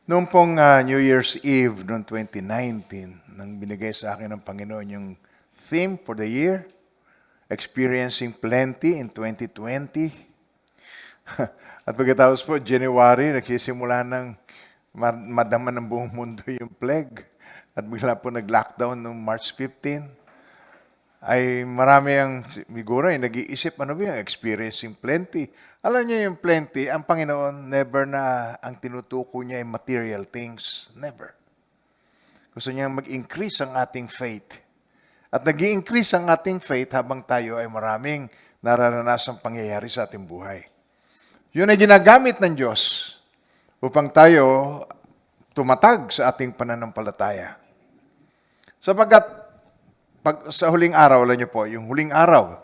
Noong pong New Year's Eve noong 2019, nang binigay sa akin ng Panginoon yung theme for the year, Experiencing Plenty in 2020. At pagkatapos po, January, nagsisimula ng madama ng buong mundo yung plague. At bigla po nag-lockdown noong March 15. Ay marami ang siguro ay nag-iisip, ano ba yung experiencing plenty? Alam niyo yung plenty, ang Panginoon never na ang tinutuko niya ay material things. Never. Gusto niya mag-increase ang ating faith. At nag-i-increase ang ating faith habang tayo ay maraming nararanasang pangyayari sa ating buhay. Yun ay ginagamit ng Diyos upang tayo tumatag sa ating pananampalataya. Sapagkat pag sa huling araw, alam niyo po, yung huling araw,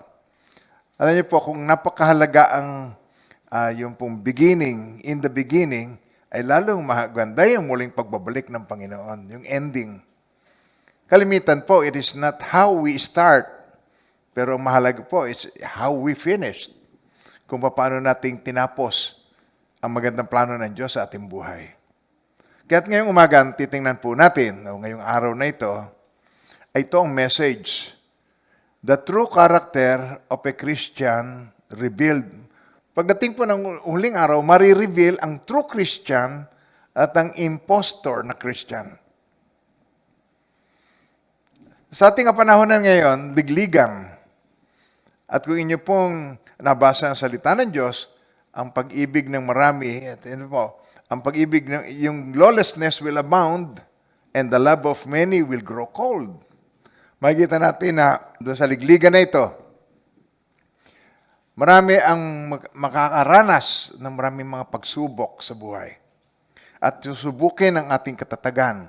alam niyo po, kung napakahalaga ang yung pong beginning, in the beginning, ay lalong maganda yung muling pagbabalik ng Panginoon, yung ending. Kalimitan po, it is not how we start, pero ang mahalaga po, it's how we finish. Kung paano nating tinapos ang magandang plano ng Diyos sa ating buhay. Kaya't ngayong umaga, titingnan po natin, o ngayong araw na ito, ay ito ang message. The true character of a Christian revealed. Pagdating po ng huling araw, marireveal ang true Christian at ang impostor na Christian. Sa ating kapanahonan ngayon, ligligan. At kung inyo pong nabasa ang salita ng Diyos, ang pag-ibig ng marami, at ano po, ang pag-ibig ng yung lawlessness will abound and the love of many will grow cold. Makikita natin na doon sa ligligan na ito, marami ang makakaranas ng maraming mga pagsubok sa buhay. At susubukin ang ating katatagan.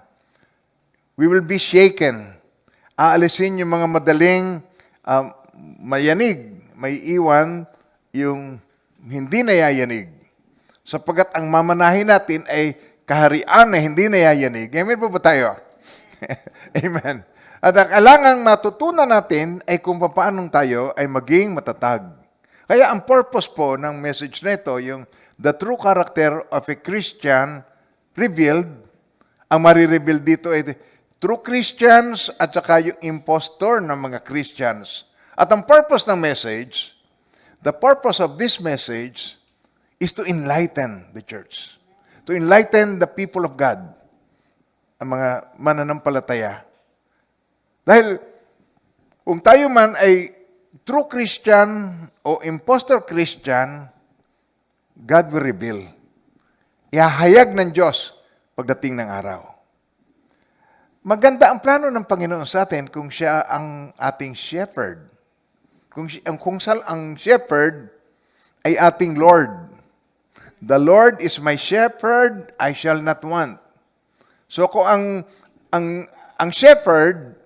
We will be shaken. Aalisin yung mga madaling mayanig, may iwan yung hindi nayayanig. Sapagkat ang mamanahin natin ay kaharian na hindi nayayanig. Amen po ba tayo? Amen. At ang kailangang matutunan natin ay kung paano tayo ay maging matatag. Kaya ang purpose po ng message nito, yung the true character of a Christian revealed, ang marireveal dito ay true Christians at saka yung impostor ng mga Christians. At ang purpose ng message, the purpose of this message is to enlighten the church. To enlighten the people of God, ang mga mananampalataya. Dahil kung tayo man ay true Christian o impostor Christian, God will reveal. Ihahayag ng Diyos pagdating ng araw. Maganda ang plano ng Panginoon sa atin kung siya ang ating shepherd. Kung ang shepherd ay ating Lord. The Lord is my shepherd, I shall not want. So kung ang shepherd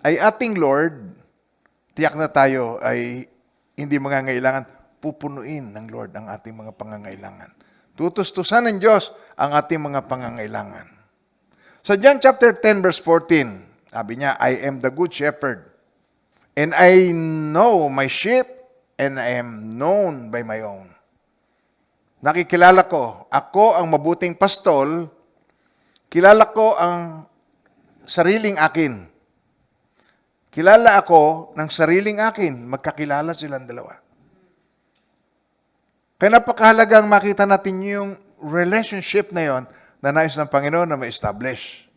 ay ating Lord, tiyak na tayo ay hindi mangangailangan, pupunuin ng Lord ang ating mga pangangailangan. Tutustusan ng Diyos ang ating mga pangangailangan. So John chapter 10 verse 14, sabi niya, I am the good shepherd, and I know my sheep, and I am known by my own. Nakikilala ko, ako ang mabuting pastol, kilala ko ang sariling akin. Kilala ako ng sariling akin, magkakilala silang dalawa. Kaya napakahalagang makita natin yung relationship na yon na nais ng Panginoon na ma-establish.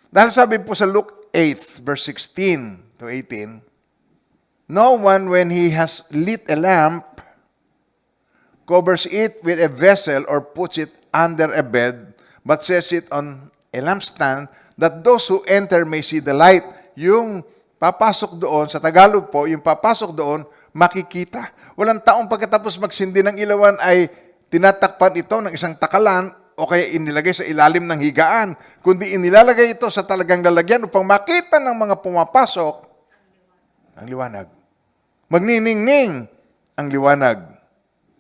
Dahil sabi po sa Luke 8, verse 16 to 18, no one when he has lit a lamp covers it with a vessel or puts it under a bed, but sets it on a lampstand, that those who enter may see the light. Yung papasok doon, sa Tagalog po, yung papasok doon, makikita. Walang taong pagkatapos magsindi ng ilawan ay tinatakpan ito ng isang takalan o kaya inilagay sa ilalim ng higaan, kundi inilalagay ito sa talagang lalagyan upang makita ng mga pumapasok ang liwanag. Magniningning ang liwanag.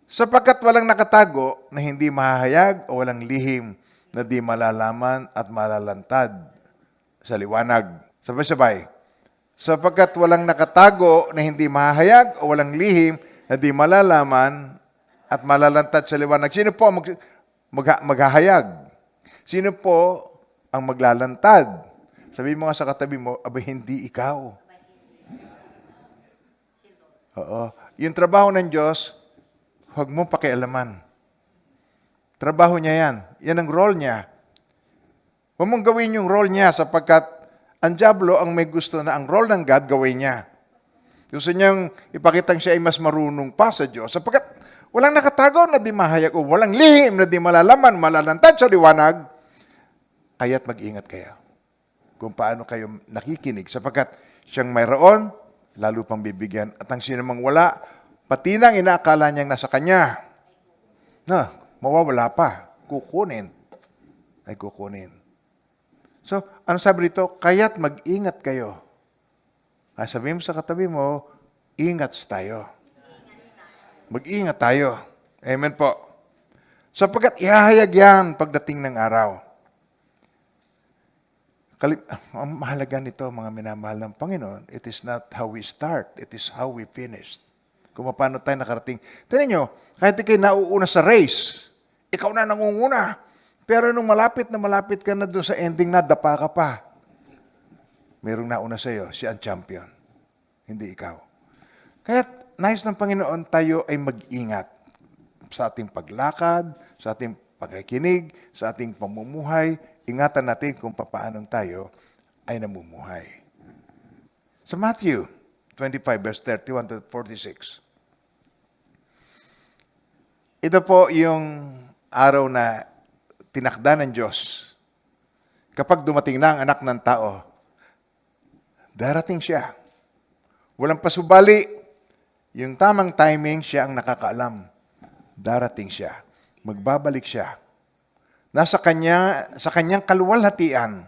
Sapagkat walang nakatago na hindi mahahayag o walang lihim na di malalaman at malalantad sa liwanag. Sabay-sabay. Sapagkat walang nakatago na hindi mahahayag o walang lihim na di malalaman at malalantad sa liwanag. Sino po maghahayag? Sino po ang maglalantad? Sabi mo nga sa katabi mo, abay, hindi ikaw. Oo. Yung trabaho ng Diyos, huwag mo pakialaman. Trabaho niya yan. Yan ang role niya. Huwag mong gawin yung role niya sapagkat ang diablo ang may gusto na ang role ng God gawin niya. Gusto niyang ipakitang siya ay mas marunong pa sa Diyos sapagkat walang nakatago na di mahayag o walang lihim na di malalaman, malalantad sa liwanag. Kaya't mag-ingat kayo kung paano kayo nakikinig sapagkat siyang mayroon, lalo pang bibigyan. At ang sinamang wala, pati nang inaakala niyang nasa kanya, na mawawala pa, kukunin. Ay kukunin. So, ano sabi rito? Kaya't mag-ingat kayo. Ay, sabihin mo sa katabi mo, ingat tayo. Mag-ingat tayo. Amen po. Sapagkat ihahayag yan pagdating ng araw. Ang mahalaga nito, mga minamahal ng Panginoon, it is not how we start, it is how we finish. Kung paano tayo nakarating. Tignan nyo, kahit kayo nauuna sa race, ikaw na nangunguna. Pero nung malapit ka na doon sa ending na, dapa ka pa. Merong nauna sa iyo, siya ang champion. Hindi ikaw. Kaya nais ng Panginoon tayo ay mag-ingat sa ating paglakad, sa ating pagkikinig, sa ating pamumuhay. Ingatan natin kung paano tayo ay namumuhay. Sa Matthew 25 verse 31 to 46. Ito po yung araw na tinakda ng Diyos. Kapag dumating na ang anak ng tao, darating siya. Walang pasubali. Yung tamang timing, siya ang nakakaalam. Darating siya. Magbabalik siya. Sa kanyang kaluwalhatian.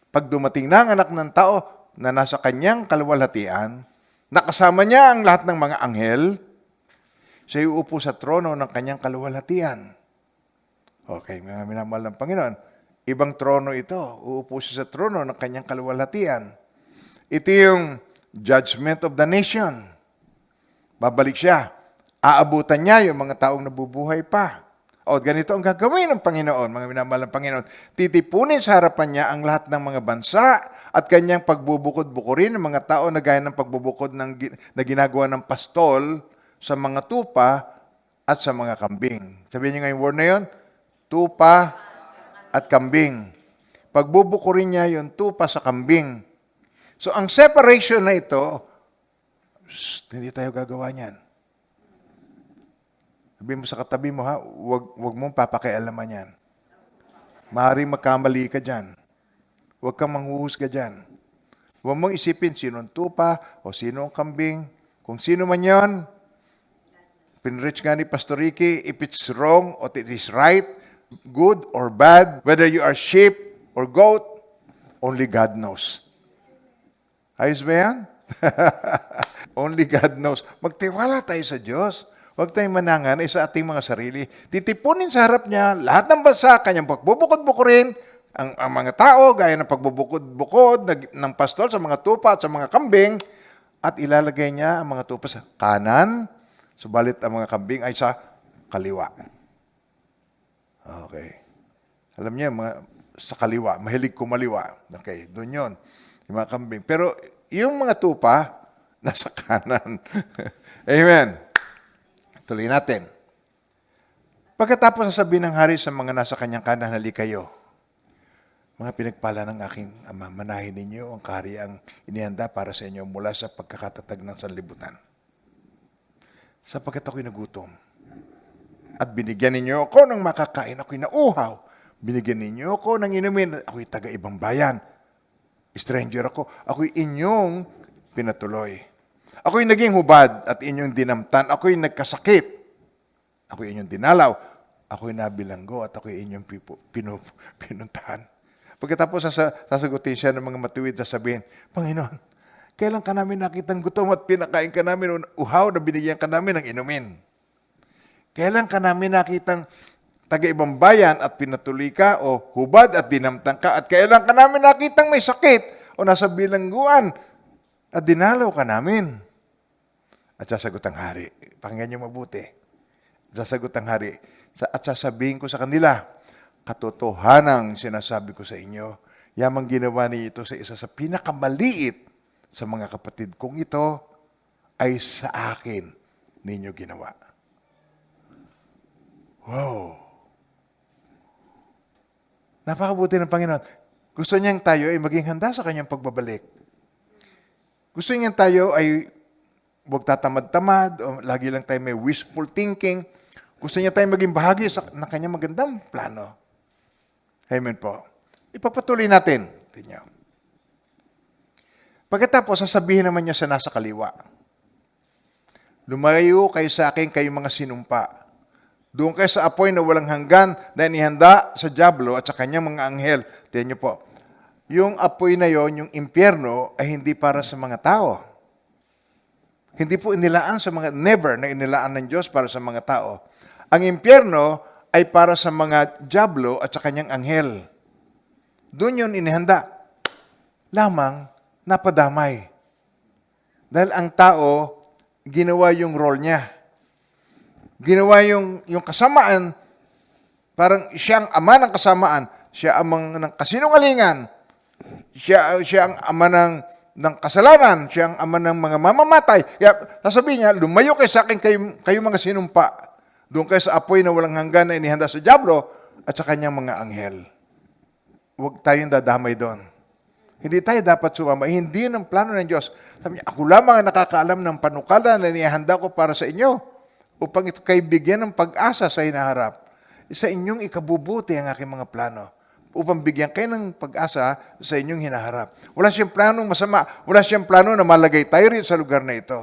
Pag dumating na ang anak ng tao na nasa kanyang kaluwalhatian, nakasama niya ang lahat ng mga anghel, siya uupo sa trono ng kanyang kaluwalhatian. Okay, mga minamahal ng Panginoon. Ibang trono ito. Uupo siya sa trono ng kanyang kaluwalhatian. Ito yung judgment of the nation. Babalik siya. Aabutan niya yung mga taong nabubuhay pa. O ganito ang gagawin ng Panginoon, mga minamahal ng Panginoon. Titipunin sa harapan niya ang lahat ng mga bansa at kanyang pagbubukod-bukurin ng mga tao na gaya ng pagbubukod na ginagawa ng pastol sa mga tupa at sa mga kambing. Sabihin niyo nga yung word na yun, tupa at kambing. Pagbubukurin niya yung tupa sa kambing. So ang separation na ito, hindi tayo gagawa niyan. Sabihin mo sa katabi mo, wag mong papakialaman yan. Maaaring magkamali ka dyan. Huwag kang manghuhusga dyan. Huwag mong isipin sino ang tupa o sino ang kambing. Kung sino man yan, pinrich nga ni Pastor Ricky, if it's wrong or it is right, good or bad, whether you are sheep or goat, only God knows. Ayos ba yan? Only God knows. Magtiwala tayo sa Diyos. Huwag tayong manangan sa ating mga sarili. Titipunin sa harap niya lahat ng bansa, kanyang pagbubukod-bukurin, ang mga tao, gaya ng pagbubukod-bukod ng pastol sa mga tupa at sa mga kambing, at ilalagay niya ang mga tupa sa kanan, subalit ang mga kambing ay sa kaliwa. Okay. Alam niyo, sa kaliwa, mahilig kumaliwa. Okay, doon yun, yung mga kambing. Pero yung mga tupa, nasa kanan. Amen. Tuloy natin. Pagkatapos sasabihin ng hari sa mga nasa kanyang kanan, halika kayo. Mga pinagpala ng aking ama, manahin ninyo ang kahariang inihanda para sa inyo mula sa pagkakatatag ng sanlibutan. Sapagkat ako'y nagutom. At binigyan ninyo ako ng makakain, ako'y nauhaw. Binigyan ninyo ako ng inumin, ako'y taga-ibang bayan. Stranger ako, ako'y inyong pinatuloy. Ako'y naging hubad at inyong dinamtan. Ako'y nagkasakit. Ako'y inyong dinalaw. Ako'y nabilanggo at ako'y inyong pinuntahan. Pagkatapos sasagutin siya ng mga matuwid na sabihin, Panginoon, kailan ka namin nakitang gutom at pinakain ka namin uhaw na binigyan ka namin ng inumin? Kailan ka namin nakitang taga-ibang bayan at pinatuloy ka o hubad at dinamtan ka? At kailan ka namin nakitang may sakit o nasa bilangguan at dinalaw ka namin? At sasagot ang hari. Pakinggan niyo mabuti. Sasagot ang hari. At sasabihin ko sa kanila, Katotohanang sinasabi ko sa inyo, yamang ginawa niyo ito sa isa sa pinakamaliit sa mga kapatid kong ito, ay sa akin ninyo ginawa. Wow! Napakabuti ng Panginoon. Gusto niyang tayo ay maging handa sa kanyang pagbabalik. Gusto niyang tayo ay huwag tatamad-tamad, o lagi lang tayo may wishful thinking. Gusto niya tayo maging bahagi ng kanyang magandang plano. Amen po. Ipagpatuloy natin. Tingnan. Pagkatapos, sasabihin naman niya sa nasa kaliwa, lumayo kayo sa akin, kayong mga sinumpa. Doon kayo sa apoy na walang hanggan na inihanda sa dyablo at sa kanyang mga anghel. Tingnan niyo po. Yung apoy na yon, yung impyerno, ay hindi para sa mga tao. Hindi po inilaan sa mga, never na inilaan ng Diyos para sa mga tao. Ang impyerno ay para sa mga dyablo at sa kanyang anghel. Doon yun inihanda. Lamang, napadamay. Dahil ang tao, ginawa yung role niya. Ginawa yung kasamaan, parang siya ang ama ng kasamaan, siya ang ng kasinungalingan, siya ang ama ng kasalanan, siya ang ama ng mga mamamatay. Kaya sasabihin niya, lumayo kayo sa akin, kayo mga sinumpa. Doon kayo sa apoy na walang hanggan na inihanda sa dyablo at sa kanyang mga anghel. Huwag tayong dadamay doon. Hindi tayo dapat sumama. Hindi yun ang plano ng Diyos. Sabi niya, ako lamang ang nakakaalam ng panukala na inihanda ko para sa inyo upang ito kayo bigyan ng pag-asa sa hinaharap. Sa inyong ikabubuti ang aking mga plano upang bigyan kayo ng pag-asa sa inyong hinaharap. Wala siyang planong masama. Wala siyang plano na malagay tayo rin sa lugar na ito.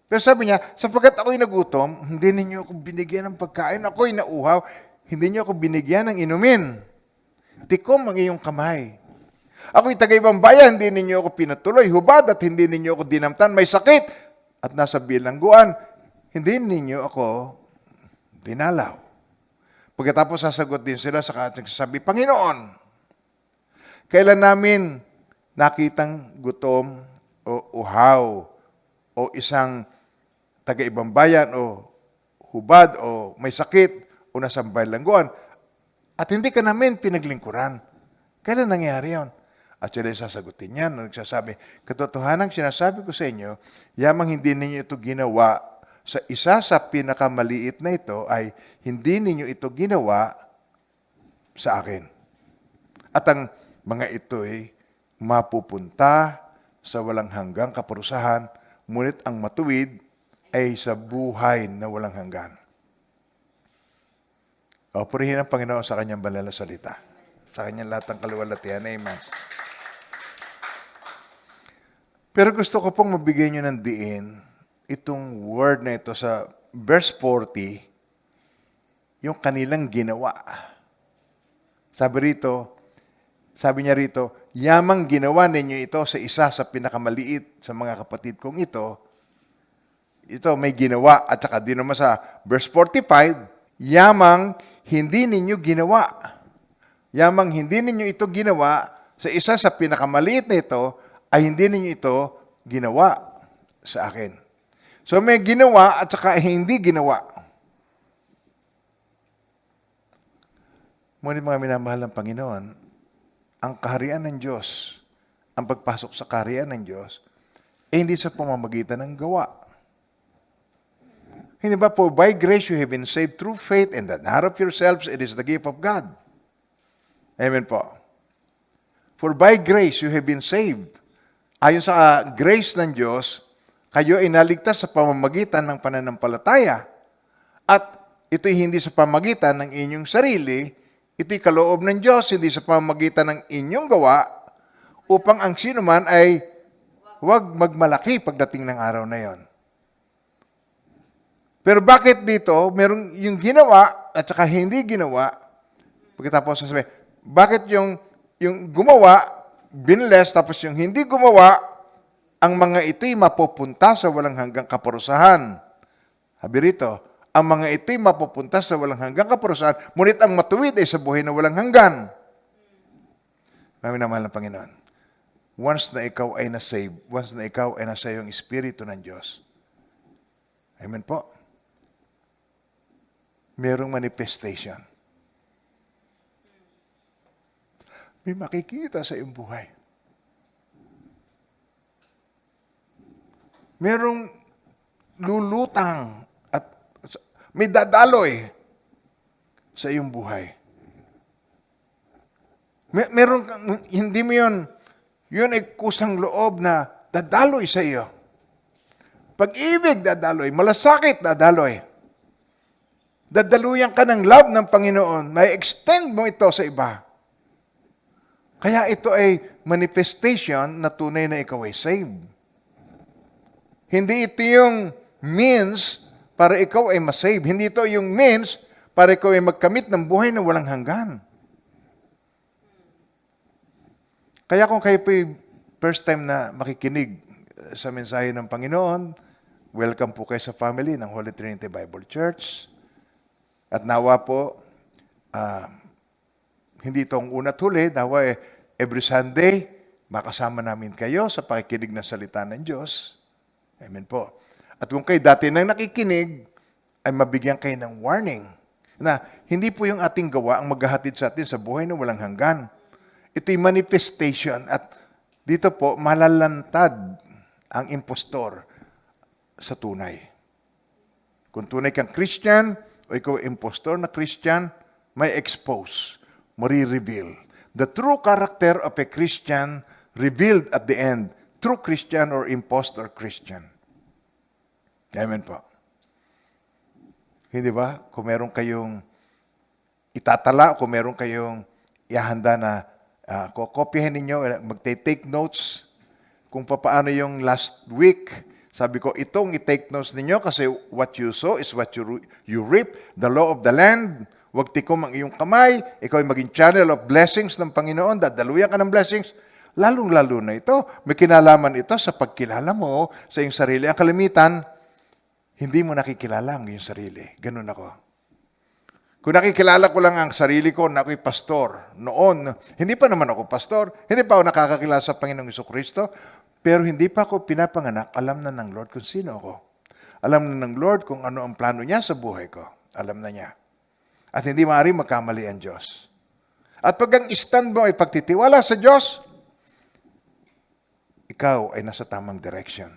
Pero sabi niya, sapagkat ako'y nagutom, hindi ninyo ako binigyan ng pagkain, ako'y nauhaw, hindi niyo ako binigyan ng inumin. Tikom ang iyong kamay. Ako'y taga-ibang bayan, hindi ninyo ako pinatuloy, hubad at hindi ninyo ako dinamtan, may sakit at nasa bilangguan, hindi ninyo ako dinalaw. Pagkatapos sasagot din sila sa kanyang sabi, Panginoon, kailan namin nakitang gutom o uhaw o isang taga-ibang bayan o hubad o may sakit o nasa bilangguan at hindi ka namin pinaglingkuran. Kailan nangyari yun? At sila sasagutin niya na nagsasabi, katotohanan sinasabi ko sa inyo, yamang hindi ninyo ito ginawa sa isa sa pinakamaliit na ito ay hindi ninyo ito ginawa sa akin. At ang mga ito'y mapupunta sa walang hanggang kaparusahan, ngunit ang matuwid ay sa buhay na walang hanggan. O, purihin ang Panginoon sa kanyang banal na salita. Sa kanyang lahat ng kaluwalhatian. Amen. Pero gusto ko pong mabigay nyo ng diin itong word na ito sa verse 40, yung kanilang ginawa. Sabi niya rito, yamang ginawa ninyo ito sa isa sa pinakamaliit sa mga kapatid kong ito may ginawa. At saka din naman sa verse 45, yamang hindi ninyo ginawa. Yamang hindi ninyo ito ginawa sa isa sa pinakamaliit na ito, ay hindi ninyo ito ginawa sa akin. So may ginawa at saka hindi ginawa. Ngunit mga minamahal ng Panginoon, ang kaharian ng Diyos, ang pagpasok sa kaharian ng Diyos, hindi sa pamamagitan ng gawa. Hindi ba po, by grace you have been saved through faith and that not of yourselves, it is the gift of God. Amen po. For by grace you have been saved. Ayon sa grace ng Diyos, kayo ay naligtas sa pamamagitan ng pananampalataya. At ito'y hindi sa pamamagitan ng inyong sarili, ito'y kaloob ng Diyos, hindi sa pamamagitan ng inyong gawa, upang ang sinuman ay huwag magmalaki pagdating ng araw na yon. Pero bakit dito, merong yung ginawa at saka hindi ginawa, pagkatapos sasabihin, bakit yung gumawa, binless, tapos yung hindi gumawa, ang mga ito'y mapupunta sa walang hanggang kaparusahan. Sabi rito, ang mga ito'y mapupunta sa walang hanggang kaparusahan, ngunit ang matuwid ay sa buhay na walang hanggan. Maraming na mahal ng Panginoon. Once na ikaw ay na-save, once na ikaw ay nasa yung Espiritu ng Diyos, amen po, merong manifestation. may makikita sa iyong buhay. Merong lulutang at may dadaloy sa iyong buhay. Meron, hindi mo yun ay kusang loob na dadaloy sa iyo. Pag-ibig, dadaloy. Malasakit, dadaloy. Dadaluyan ka ng love ng Panginoon. May extend mo ito sa iba. Kaya ito ay manifestation na tunay na ikaw ay saved. Hindi ito yung means para ikaw ay masave. Hindi ito yung means para ikaw ay magkamit ng buhay na walang hanggan. Kaya kung kayo po first time na makikinig sa mensahe ng Panginoon, welcome po kayo sa family ng Holy Trinity Bible Church. At nawa po, hindi itong una't huli, nawa every Sunday, makasama namin kayo sa pakikinig ng salita ng Diyos. Amen po. At kung kayo dati nang nakikinig, ay mabigyan kayo ng warning na hindi po yung ating gawa ang maghahatid sa atin sa buhay na walang hanggan. Ito'y manifestation at dito po malalantad ang impostor sa tunay. Kung tunay kang Christian o ikaw impostor na Christian, may expose, marireveal. The true character of a Christian revealed at the end. True Christian or impostor Christian. Amen po. Hindi ba? Kung meron kayong itatala, kung meron kayong ihanda na kopyahin ninyo, mag-take notes kung paano yung last week. Sabi ko, itong i-take notes ninyo kasi what you sow is what you reap. The law of the land. Huwag tikom ang iyong kamay. Ikaw ay maging channel of blessings ng Panginoon. Dadaluyan ka ng blessings. Lalong-lalo na ito. May kinalaman ito sa pagkilala mo sa iyong sarili. Ang kalimitan, hindi mo nakikilala ang iyong sarili. Ganun ako. Kung nakikilala ko lang ang sarili ko na ako'y pastor, noon, hindi pa naman ako pastor, hindi pa ako nakakakilala sa Panginoong Jesucristo, pero hindi pa ako pinapanganak, alam na ng Lord kung sino ako. Alam na ng Lord kung ano ang plano niya sa buhay ko. Alam na niya. At hindi maaari magkamali ang Diyos. At pag ang stand mo ay pagtitiwala sa Diyos, ikaw ay nasa tamang direction.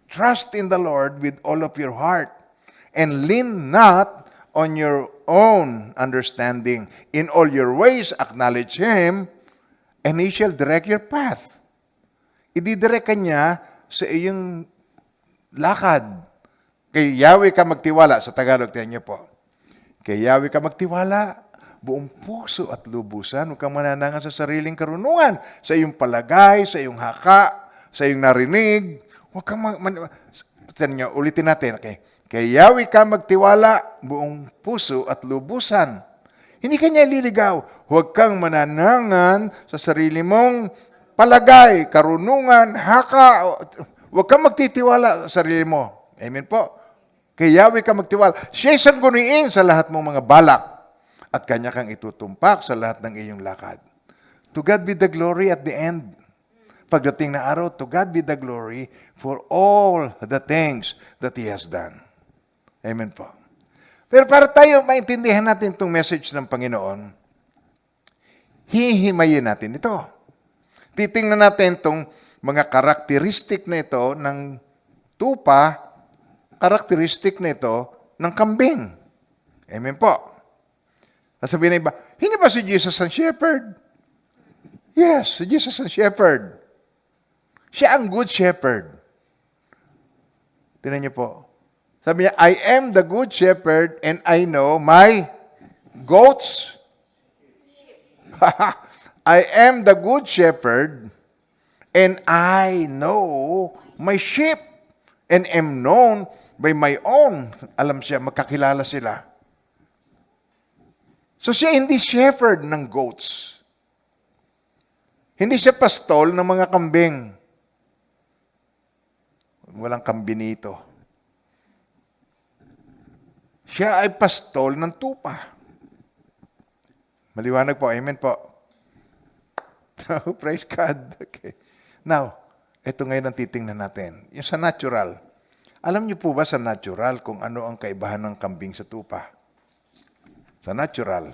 Trust in the Lord with all of your heart and lean not on your own understanding. In all your ways, acknowledge Him and He shall direct your path. Ididirect ka niya sa iyong lakad. Kay Yahweh ka magtiwala. Sa Tagalog, tiyan niyo po. Kay Yahweh ka magtiwala, buong puso at lubusan. Huwag kang mananangan sa sariling karunungan. Sa iyong palagay, sa iyong haka, sa iyong narinig. Huwag kang ulitin natin. Okay. Kay Yahweh ka magtiwala, buong puso at lubusan. Hindi ka niya ililigaw. Huwag kang mananangan sa sarili mong palagay, karunungan, haka. Huwag kang magtitiwala sa sarili mo. Amen po. Kay Yahweh ka magtiwala. Siya'y sangguniin sa lahat mong mga balak at kanya kang itutumpak sa lahat ng iyong lakad. To God be the glory at the end. Pagdating na araw, to God be the glory for all the things that He has done. Amen po. Pero para tayo maintindihan natin itong message ng Panginoon, hihimayin natin ito. Titingnan natin itong mga karakteristik na ito ng tupa, karakteristik na ito ng kambing. Amen po. Sabihin na iba, hindi ba si Jesus ang shepherd? Yes, si Jesus ang shepherd. Siya ang good shepherd. Tingnan niyo po. Sabi niya, I am the good shepherd and I know my goats. I am the good shepherd and I know my sheep and am known by my own. Alam siya, magkakilala sila. So siya hindi shepherd ng goats. Hindi siya pastol ng mga kambing. Walang kambinito. Siya ay pastol ng tupa. Maliwanag po. Amen po. Praise God. Okay. Now, ito ngayon ang titingnan natin. Yung sa natural. Alam niyo po ba sa natural kung ano ang kaibahan ng kambing sa tupa? Sa natural.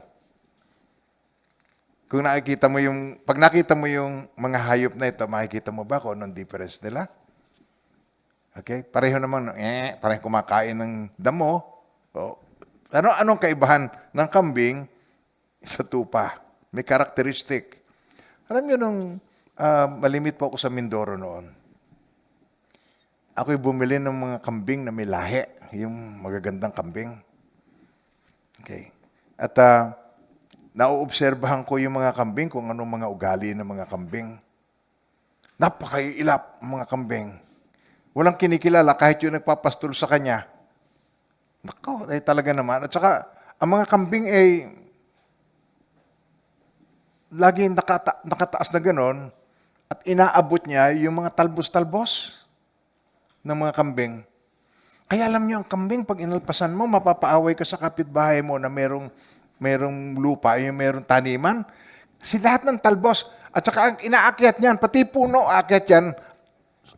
Kung nakikita mo pag nakita mo yung mga hayop na ito, makikita mo ba kung anong difference nila? Okay? Pareho naman, pareho kumakain ng damo. O, anong kaibahan ng kambing sa tupa? May karakteristik. Alam niyo, nung malimit po ako sa Mindoro noon, ako'y bumili ng mga kambing na may lahi, yung magagandang kambing. Okay. At nauobserbahan ko yung mga kambing kung anong mga ugali ng mga kambing. Napakailap ang mga kambing. Walang kinikilala kahit yung nagpapastol sa kanya. Nako, talaga naman. At saka, ang mga kambing ay laging nakataas na ganon at inaabot niya yung mga talbos-talbos ng mga kambing. Kaya alam niyo, ang kambing, pag inalpasan mo, mapapaaway ka sa kapitbahay mo na merong lupa, yung merong taniman. Kasi lahat ng talbos, at saka ang inaakyat niyan, pati puno, aakyat yan,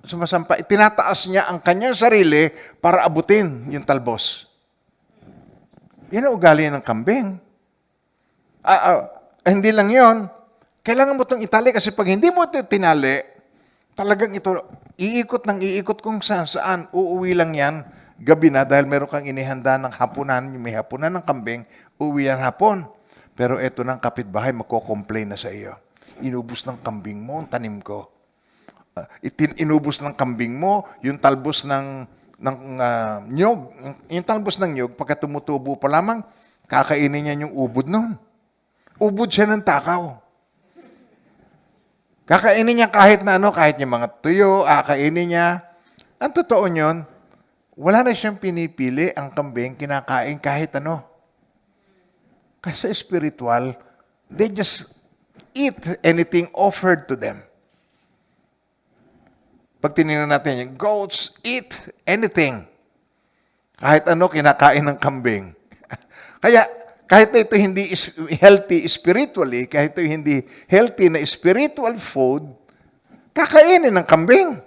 sumasampa, tinataas niya ang kanyang sarili para abutin yung talbos. Yan ang ugali ng kambing. Hindi lang yon, kailangan mo itong itali kasi pag hindi mo ito tinali, talagang ito, iikot kung saan, uuwi lang yan, gabi na, dahil meron kang inihanda ng hapunan, may hapunan ng kambing, uuwi yan hapon. Pero ito ng kapitbahay, magko-complain na sa iyo. Inubos ng kambing mo, ang tanim ko. Inubos ng kambing mo, yung talbos ng nyog. Yung talbos ng nyog, pagka tumutubo pa lamang, kakainin niya yung ubod nun. Ubod siya ng takaw. Kakainin niya kahit na kahit yung mga tuyo, kainin niya. Ang totoo nyon, wala na siyang pinipili ang kambing, kinakain kahit ano. Kasi spiritual, they just eat anything offered to them. Pag tinignan natin yung goats eat anything. Kahit ano, kinakain ng kambing. Kaya, kahit na ito hindi healthy spiritually, kahit ito hindi healthy na spiritual food, kakainin ng kambing.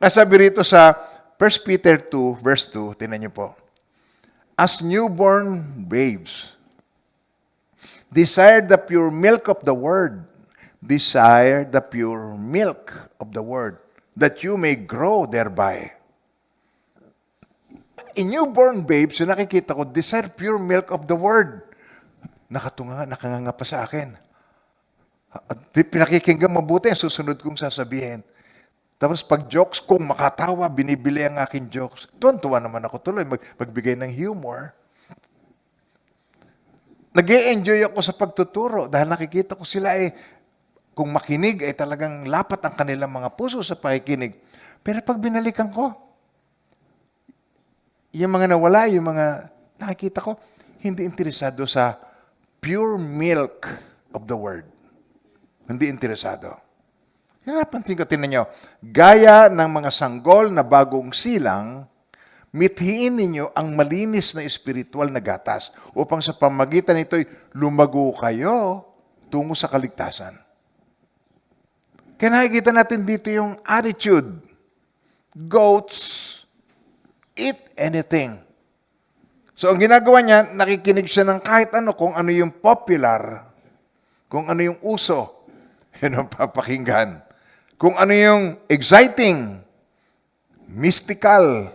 Kasabi rito sa 1 Peter 2, verse 2, tingnan niyo po. As newborn babes, desire the pure milk of the word. Desire the pure milk of the word, that you may grow thereby. In newborn babes, yung nakikita ko, desire pure milk of the word. Nakanganga pa sa akin. At pinakikinggan mabuti ang susunod kong sasabihin. Tapos pag jokes, kung makatawa, binibili ang aking jokes. Tuwan-tuwa naman ako tuloy, magbigay ng humor. Nag-e-enjoy ako sa pagtuturo dahil nakikita ko sila kung makinig ay talagang lapat ang kanilang mga puso sa pakikinig. Pero pag binalikan ko, yung mga nawala, yung mga nakikita ko, hindi interesado sa pure milk of the word. Hindi interesado. Napansin ko, tinan nyo, gaya ng mga sanggol na bagong silang, mithiin ninyo ang malinis na espiritual na gatas upang sa pamagitan nito'y lumago kayo tungo sa kaligtasan. Kaya nakikita natin dito yung attitude. Goats eat anything. So ang ginagawa niya, nakikinig siya ng kahit ano, kung ano yung popular, kung ano yung uso, yun ang papakinggan. Kung ano yung exciting, mystical,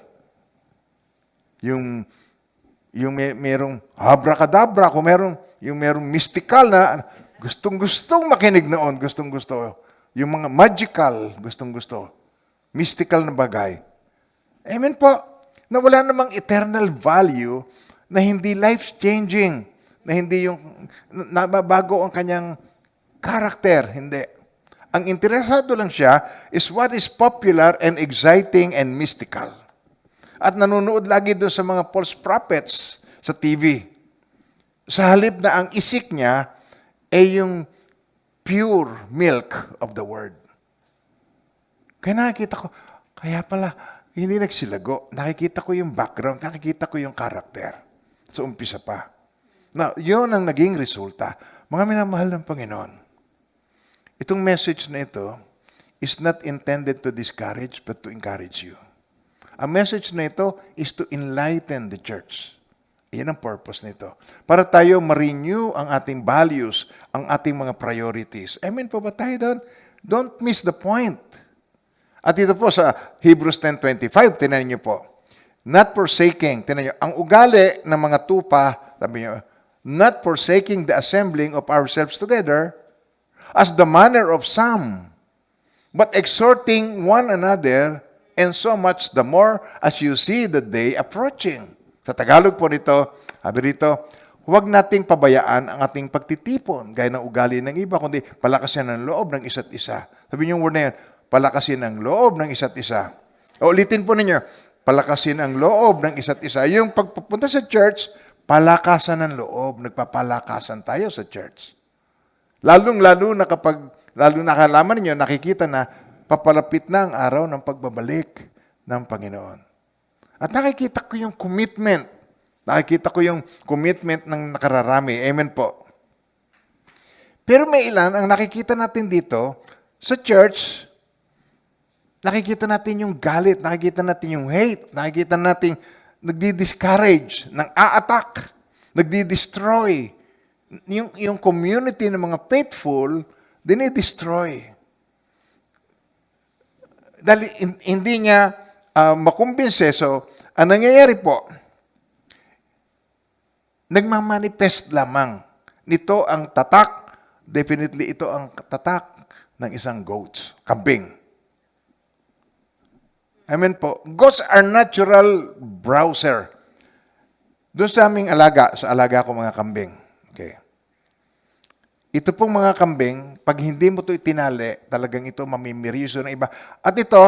yung merong abracadabra, kung merong mystical na gustong-gustong makinig noon, gustong-gusto. Yung mga magical, gustong-gusto. Mystical na bagay. Amen po. Na wala namang eternal value, na hindi life-changing, na hindi yung nababago ang kanyang karakter. Hindi. Ang interesado lang siya is what is popular and exciting and mystical. At nanonood lagi doon sa mga false prophets sa TV. Sa halip na ang isik niya ay yung pure milk of the word. Kaya nakikita ko, kaya pala, hindi nagsilago. Nakikita ko yung background, nakikita ko yung karakter. Sa umpisa pa. Now, yun ang naging resulta. Mga minamahal ng Panginoon, itong message na ito is not intended to discourage but to encourage you. Ang message na ito is to enlighten the church. Yan ang purpose nito. Para tayo ma-renew ang ating values, ang ating mga priorities. Amen po ba tayo doon? Don't miss the point. At ito po sa Hebrews 10:25, tinan niyo po. Not forsaking, tinan niyo, ang ugali ng mga tupa, sabi niyo, not forsaking the assembling of ourselves together, as the manner of some, but exhorting one another, and so much the more as you see the day approaching. Sa Tagalog po nito, sabi rito, huwag nating pabayaan ang ating pagtitipon, gaya ng ugali ng iba, kundi palakasin ang loob ng isa't isa. Sabi niyo yung word na yan, palakasin ang loob ng isa't isa. O ulitin po ninyo, palakasin ang loob ng isa't isa. Yung pagpupunta sa church, palakasan ng loob, nagpapalakasan tayo sa church. Lalo na kapag, lalo nakalaman ninyo, nakikita na papalapit na ang araw ng pagbabalik ng Panginoon. At nakikita ko yung commitment. Nakikita ko yung commitment ng nakararami. Amen po. Pero may ilan, ang nakikita natin dito, sa church, nakikita natin yung galit, nakikita natin yung hate, nakikita natin nagdi-discourage, nang a-attack, nagdi-destroy. Yung community ng mga faithful, dinidestroy. Dahil hindi niya makumbinse. So, ang nangyayari po, nagmamanifest lamang. Nito ang tatak, definitely ito ang tatak ng isang goat, kambing. Amen po. Goats are natural browser. Doon sa aming alaga, sa alaga ko mga kambing. Okay. Ito pong mga kambing, pag hindi mo ito itinali, talagang ito mamimiriso ng iba. At ito,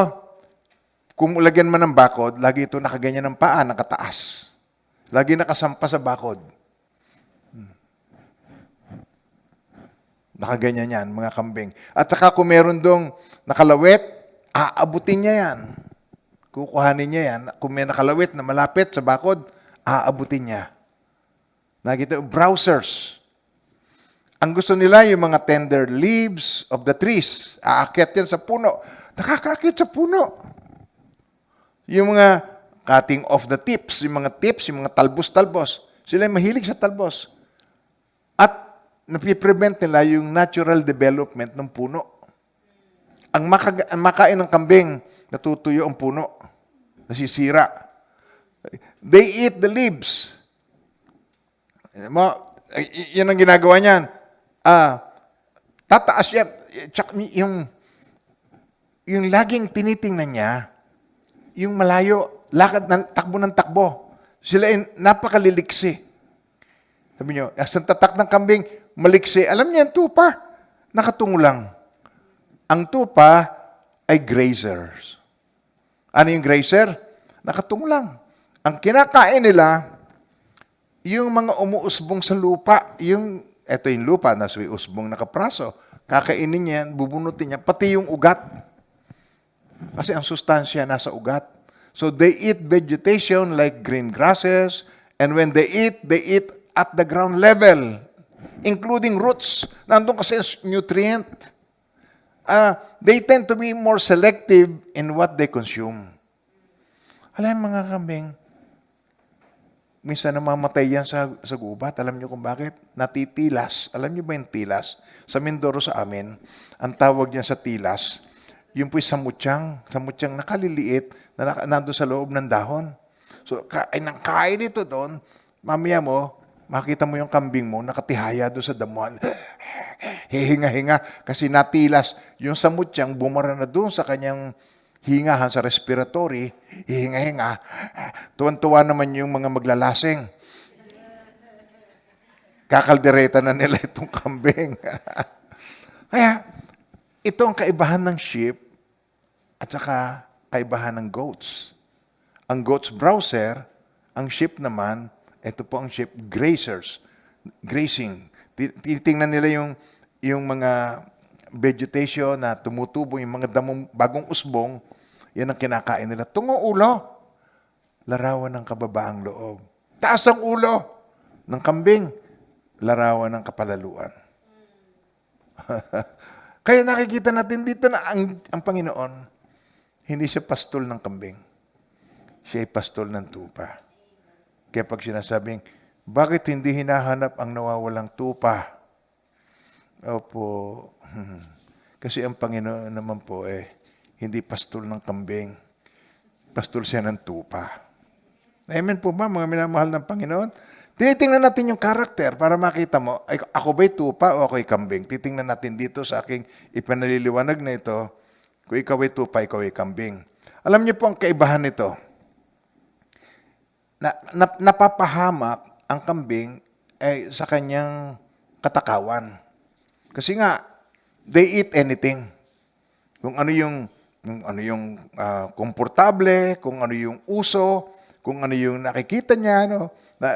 kung ulagyan man ng bakod, lagi ito nakaganyan ng paa, nakataas. Lagi nakasampa sa bakod. Nakaganyan yan, mga kambing. At saka kung meron dong nakalawit, aabutin niya yan. Kukuhanin niya yan. Kung may nakalawit na malapit sa bakod, aabutin niya. Nakita, browsers. Ang gusto nila, yung mga tender leaves of the trees. Aakyat yan sa puno. Nakakaakit sa puno. Yung mga cutting off the tips, yung mga talbos-talbos. Sila mahilig sa talbos. At napiprevent nila yung natural development ng puno. Ang makain ng kambing, natutuyo ang puno. Nasisira. They eat the leaves. Yan ang ginagawa niyan. Tataas yan. Yung laging tinitingnan niya, yung malayo, takbo ng takbo. Sila ay napakaliliksi. Sabi niyo, ang tatak ng kambing, maliksi. Alam niyo, ang tupa, nakatungo lang. Ang tupa ay grazers. Ano yung grazer? Nakatungo lang. Ang kinakain nila, yung mga umuusbong sa lupa, eto yung lupa, nasa usbong nakapraso, kakainin niya, bubunutin niya, pati yung ugat. Kasi ang sustansya nasa ugat. So they eat vegetation like green grasses, and when they eat at the ground level, including roots. Nandun kasi nutrient. They tend to be more selective in what they consume. Alam mga kambing, minsan namamatay yan sa gubat. Alam niyo kung bakit? Natitilas. Alam niyo ba yung tilas? Sa Mindoro sa amin, ang tawag niya sa tilas, yung po'y samutyang nakaliliit na nandun sa loob ng dahon. So, kain ito doon, mamaya mo, makita mo yung kambing mo, nakatihaya doon sa damuhan. Hihinga-hinga kasi natilas. Yung samutyang bumara na doon sa kanyang hingahan sa respiratory, hihinga-hinga. Tuwan-tuwa naman yung mga maglalasing. Kakaldereta na nila itong kambing. Kaya, ito ang kaibahan ng sheep at saka kaibahan ng goats. Ang goats browser, ang sheep naman, ito po ang sheep grazers, grazing. Titingnan nila yung mga vegetation na tumutubo, yung mga damong bagong usbong, yan ang kinakain nila. Tungo ulo, larawan ng kababaang loob. Taas ang ulo ng kambing, larawan ng kapalaluan. Kaya nakikita natin dito na ang Panginoon, hindi siya pastol ng kambing. Siya ay pastol ng tupa. Kaya pag sinasabing, bakit hindi hinahanap ang nawawalang tupa? Opo. Kasi ang Panginoon naman po hindi pastol ng kambing. Pastol siya ng tupa. Amen po ba, mga minamahal ng Panginoon? Tinitingnan natin yung karakter para makita mo, ay, ako ba'y tupa o ako'y kambing? Titingnan natin dito sa aking ipanaliliwanag na ito, kung ikaw ay tupa, ikaw ay kambing. Alam niyo po ang kaibahan nito. Napapahamak ang kambing sa kanyang katakawan. Kasi nga, they eat anything. Kung ano yung komportable, kung ano yung uso, kung ano yung nakikita niya,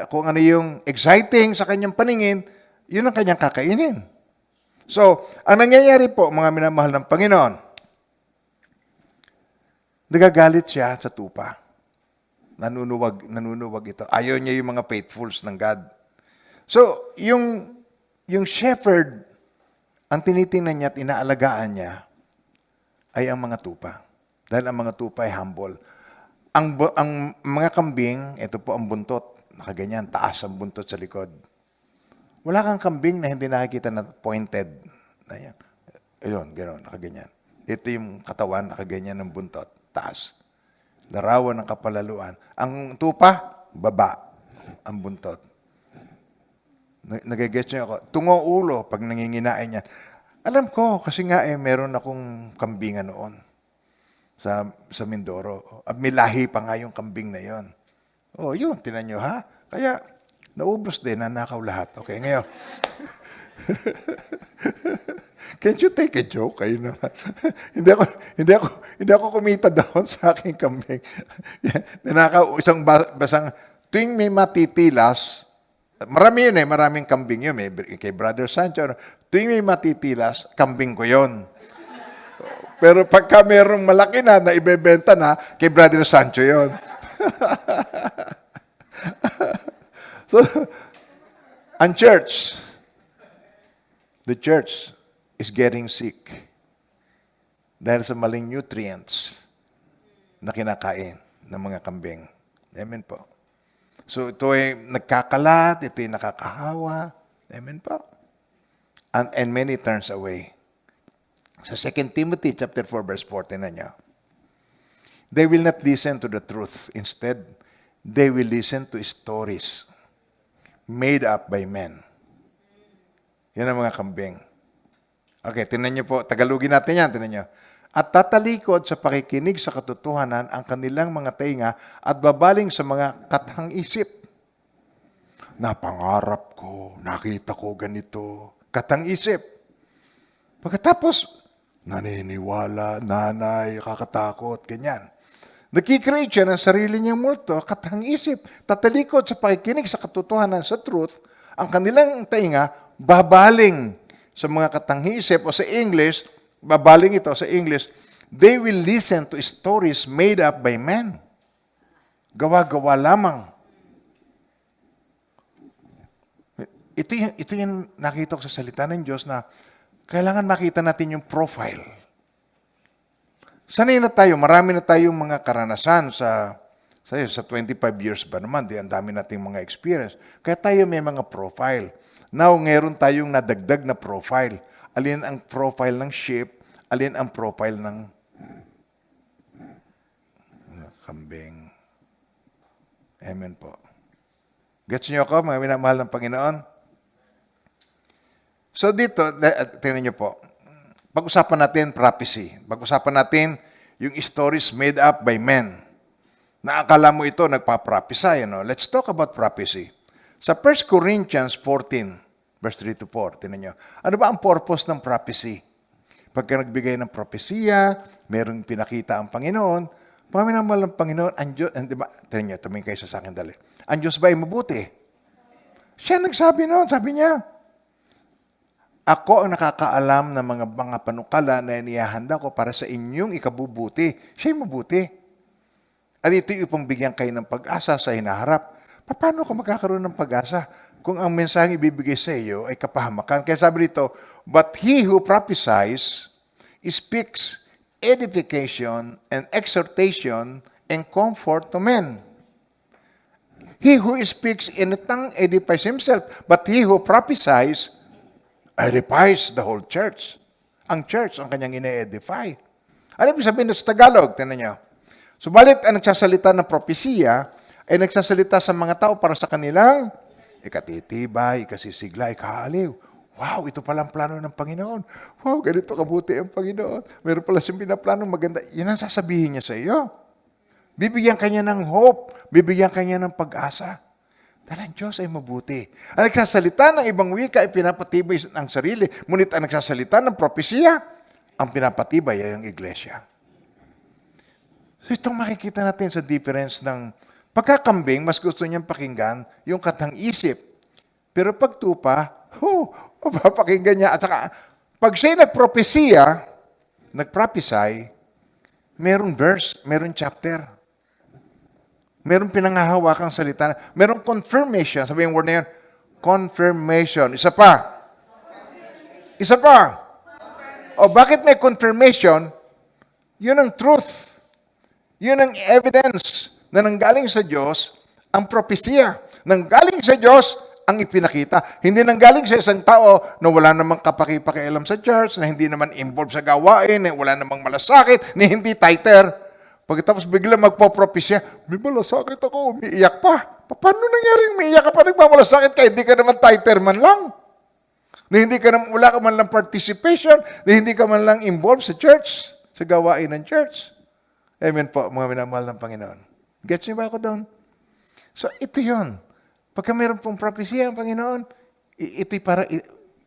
kung ano yung exciting sa kanyang paningin, yun ang kanyang kakainin. So, ang nangyayari po, mga minamahal ng Panginoon, nagagalit siya sa tupa. Nanunuwag ito. Ayaw niya yung mga faithfuls ng God. So, yung shepherd, ang tinitingnan niya at inaalagaan niya, ay ang mga tupa. Dahil ang mga tupa ay humble. Ang mga kambing, ito po ang buntot. Nakaganyan, taas ang buntot sa likod. Wala kang kambing na hindi nakikita na pointed. Ayan. Ayun, gano'n, nakaganyan. Ito yung katawan, nakaganyan ng buntot, taas. Larawan ng kapalaluan. Ang tupa, baba ang buntot. Nagigets niyo ako. Tungo ulo, pag nanginginain niya. Alam ko, kasi nga meron akong kambingan noon sa Mindoro. At may lahi pa nga yung kambing na yon. Oh, yun, tinan nyo ha? Kaya, naubos din, nanakaw lahat. Okay, ngayon. Can't you take a joke? Kayo naman. hindi ako kumita doon sa aking kambing. Nanakaw isang basang, tuwing may matitilas, marami yun maraming kambing yun. Kay Brother Sancho, tuwing may matitilas, kambing ko yun. Pero pagka merong malaki na ibebenta na, kay Brother Sancho yun. So, ang church, the church is getting sick dahil sa maling nutrients na kinakain ng mga kambing. Amen po. So ito ay nagkakalat, ito ay nakakahawa. Amen po. And many turns away. Sa 2 Timothy chapter 4 verse 14 na niya. They will not listen to the truth. Instead, they will listen to stories made up by men. Yan ang mga kambing. Okay, tinan niyo po. Tagalogin natin yan. Tinan niyo. At tatalikod sa pakikinig sa katotohanan ang kanilang mga tainga at babaling sa mga katang isip. Napangarap ko, nakita ko ganito. Katang isip. Pagkatapos, naniniwala, nanay, kakatakot, ganyan. Nagkikreate siya ng sarili niyang multo, katang isip. Tatalikod sa pakikinig sa katotohanan sa truth, ang kanilang tainga babaling sa mga katang-isip o sa English, babaling ito sa English, they will listen to stories made up by men. Gawa-gawa lamang. Ito yung nakita ko sa salita ng Diyos na kailangan makita natin yung profile. Sanay na tayo, marami na tayong mga karanasan sa 25 years ba naman, ang dami nating mga experience. Kaya tayo may mga profile. Now, ngayon tayong nadagdag na profile. Alin ang profile ng sheep, alin ang profile ng kambing. Amen po. Gets niyo ako, mga minamahal ng Panginoon? So dito, tingnan niyo po, pag-usapan natin prophecy. Pag-usapan natin yung stories made up by men. Naakala mo ito, nagpa-prophesy. Let's talk about prophecy. Sa 1 Corinthians 14, verse 3 to 4, tingnan niyo. Ano ba ang purpose ng prophecy? Pagka nagbigay ng propesya, merong pinakita ang Panginoon, paminamal ng Panginoon, ang Diyos, diba, tingnan niyo, tumingin kayo sa akin dali. Ang Diyos ba ay mabuti? Siya nagsabi noon, sabi niya, ako ang nakakaalam ng mga panukala na inihahanda ko para sa inyong ikabubuti. Siya'y mabuti. At ito'y upang bigyan kayo ng pag-asa sa hinaharap. Paano ka magkakaroon ng pag-asa kung ang mensaheng ibibigay sa iyo ay kapahamakan? Kaya sabi dito, but he who prophesies speaks edification and exhortation and comfort to men. He who speaks in a tongue edifies himself, but he who prophesies edifies the whole church. Ang church ang kanyang ine-edify. Ano ibig sabihin sa Tagalog? Tingnan niyo. Subalit ang nagsasalita ng propesiya ay nagsasalita sa mga tao para sa kanilang ikatitibay, ikasisigla, ikaaliw. Wow, ito pala ang plano ng Panginoon. Wow, ganito kabuti ang Panginoon. Meron pala siyang pinaplanong maganda. Yan ang sasabihin niya sa iyo. Bibigyan kanya ng hope. Bibigyan kanya ng pag-asa. Dahil ang Diyos ay mabuti. Ang nagsasalita ng ibang wika ay pinapatibay ang sarili. Ngunit ang nagsasalita ng propesiya, ang pinapatibay ay ang iglesia. So itong makikita natin sa difference ng pagkakambing, mas gusto niyang pakinggan yung katang isip. Pero pag tupa, papakinggan niya. At saka, pag siya'y nagpropesiya, nagprophesy, merong verse, merong chapter. Merong pinangahawakang salita. Merong confirmation. Sabi yung word na yun, confirmation. Isa pa. Isa pa. O bakit may confirmation? Yun ang truth. Yun ang evidence na nanggaling sa Diyos ang propesya. Nanggaling sa Diyos ang ipinakita. Hindi nanggaling sa isang tao na wala namang kapaki-pakialam sa church, na hindi naman involved sa gawain, na wala namang malasakit, na hindi titer. Pagkatapos bigla magpo-propesya, may malasakit ako, umiiyak pa. Paano nangyaring umiiyak ka pa, nagmamalasakit ka? Hindi ka naman titer man lang. Na hindi ka naman, wala ka man lang participation, na hindi ka man lang involved sa church, sa gawain ng church. Amen po, mga minamahal ng Panginoon. Gets niyo ba ako doon? So, ito yun. Pagka mayroon pong propesya ang Panginoon, ito'y para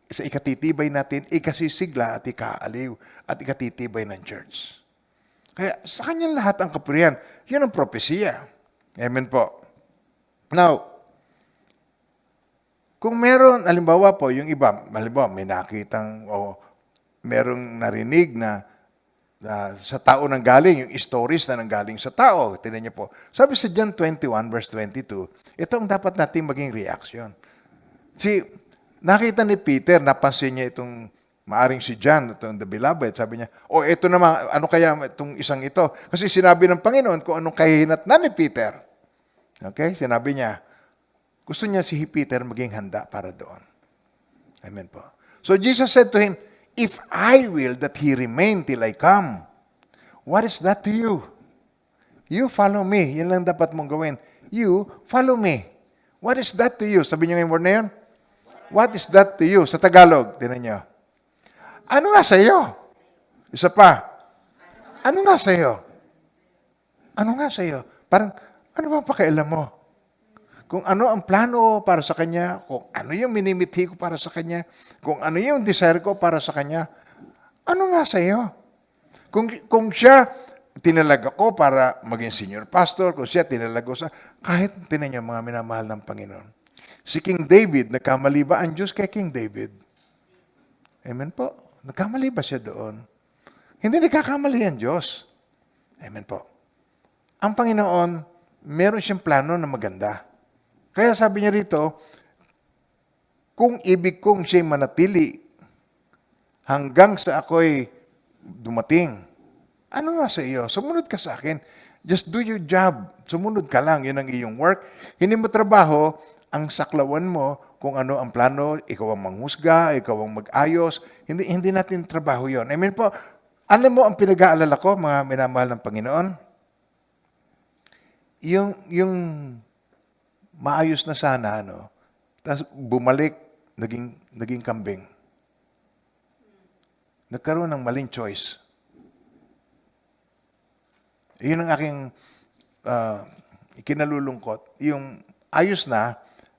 sa ikatitibay natin, ikasisigla at ikaaliw, at ikatitibay ng church. Kaya sa kanyang lahat ang kapurihan, yun ang propesya. Amen po. Now, kung meron, halimbawa po, yung iba, halimbawa may nakitang, o merong narinig na sa tao nang galing, yung stories na nanggaling sa tao. Tingnan niyo po. Sabi sa John 21 verse 22, ito ang dapat nating maging reaction. Nakita ni Peter, napansin niya itong maaring si John, itong the beloved, sabi niya, ito naman, ano kaya itong isang ito? Kasi sinabi ng Panginoon kung anong kahihinatnan ni Peter. Okay? Sinabi niya, gusto niya si Peter maging handa para doon. Amen po. So Jesus said to him, if I will that he remain till I come, what is that to you? You follow me. Yan lang dapat mong gawin. You follow me. What is that to you? Sabi niyo yung word na yun? What is that to you? Sa Tagalog, tinan niyo. Ano nga sa iyo? Isa pa. Ano nga sa iyo? Ano nga sa iyo? Parang, ano ba pakialam mo? Kung ano ang plano para sa Kanya, kung ano yung minimithi ko para sa Kanya, kung ano yung desire ko para sa Kanya, ano nga sa iyo? Kung siya tinalaga ko para maging senior pastor, kung siya tinalaga ko kahit tinan niyo mga minamahal ng Panginoon. Si King David, nagkamali ba ang Diyos kay King David? Amen po. Nagkamali ba siya doon? Hindi nagkakamali ang Diyos. Amen po. Ang Panginoon, meron siyang plano na maganda. Kaya sabi niya rito, kung ibig kong siya'y manatili hanggang sa ako'y dumating, ano nga sa iyo? Sumunod ka sa akin. Just do your job. Sumunod ka lang. Yun ang iyong work. Hindi mo trabaho, ang saklawan mo kung ano ang plano, ikaw ang manghusga, ikaw ang mag-ayos. Hindi natin trabaho yon. I mean po, alam mo ang pinag-aalala ko, mga minamahal ng Panginoon? Yung maayos na sana, tapos bumalik, naging kambing. Nagkaroon ng maling choice. Yun ang aking ikinalulungkot. Yung ayos na,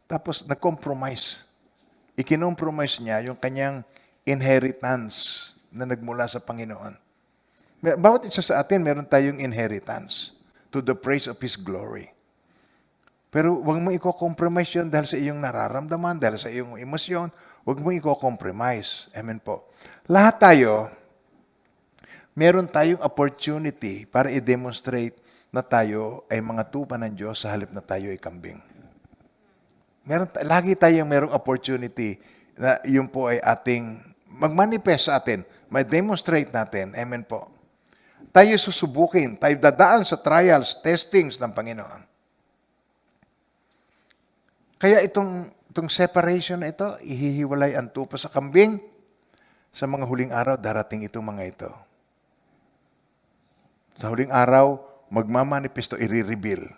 tapos nag-compromise. Ikinompromise niya yung kanyang inheritance na nagmula sa Panginoon. Bawat isa sa atin, meron tayong inheritance to the praise of His glory. Pero huwag mo i-compromise yun dahil sa iyong nararamdaman, dahil sa iyong emosyon, huwag mo i-compromise. Amen po. Lahat tayo, meron tayong opportunity para i-demonstrate na tayo ay mga tupa ng Diyos sa halip na tayo ay kambing. Lagi tayong merong opportunity na yun po ay ating mag-manifest sa atin, may demonstrate natin. Amen po. Tayo susubukin, tayo dadaan sa trials, testings ng Panginoon. Kaya itong separation na ito, ihihiwalay ang tupa sa kambing, sa mga huling araw, darating itong mga ito. Sa huling araw, magmamanifesto, i-reveal.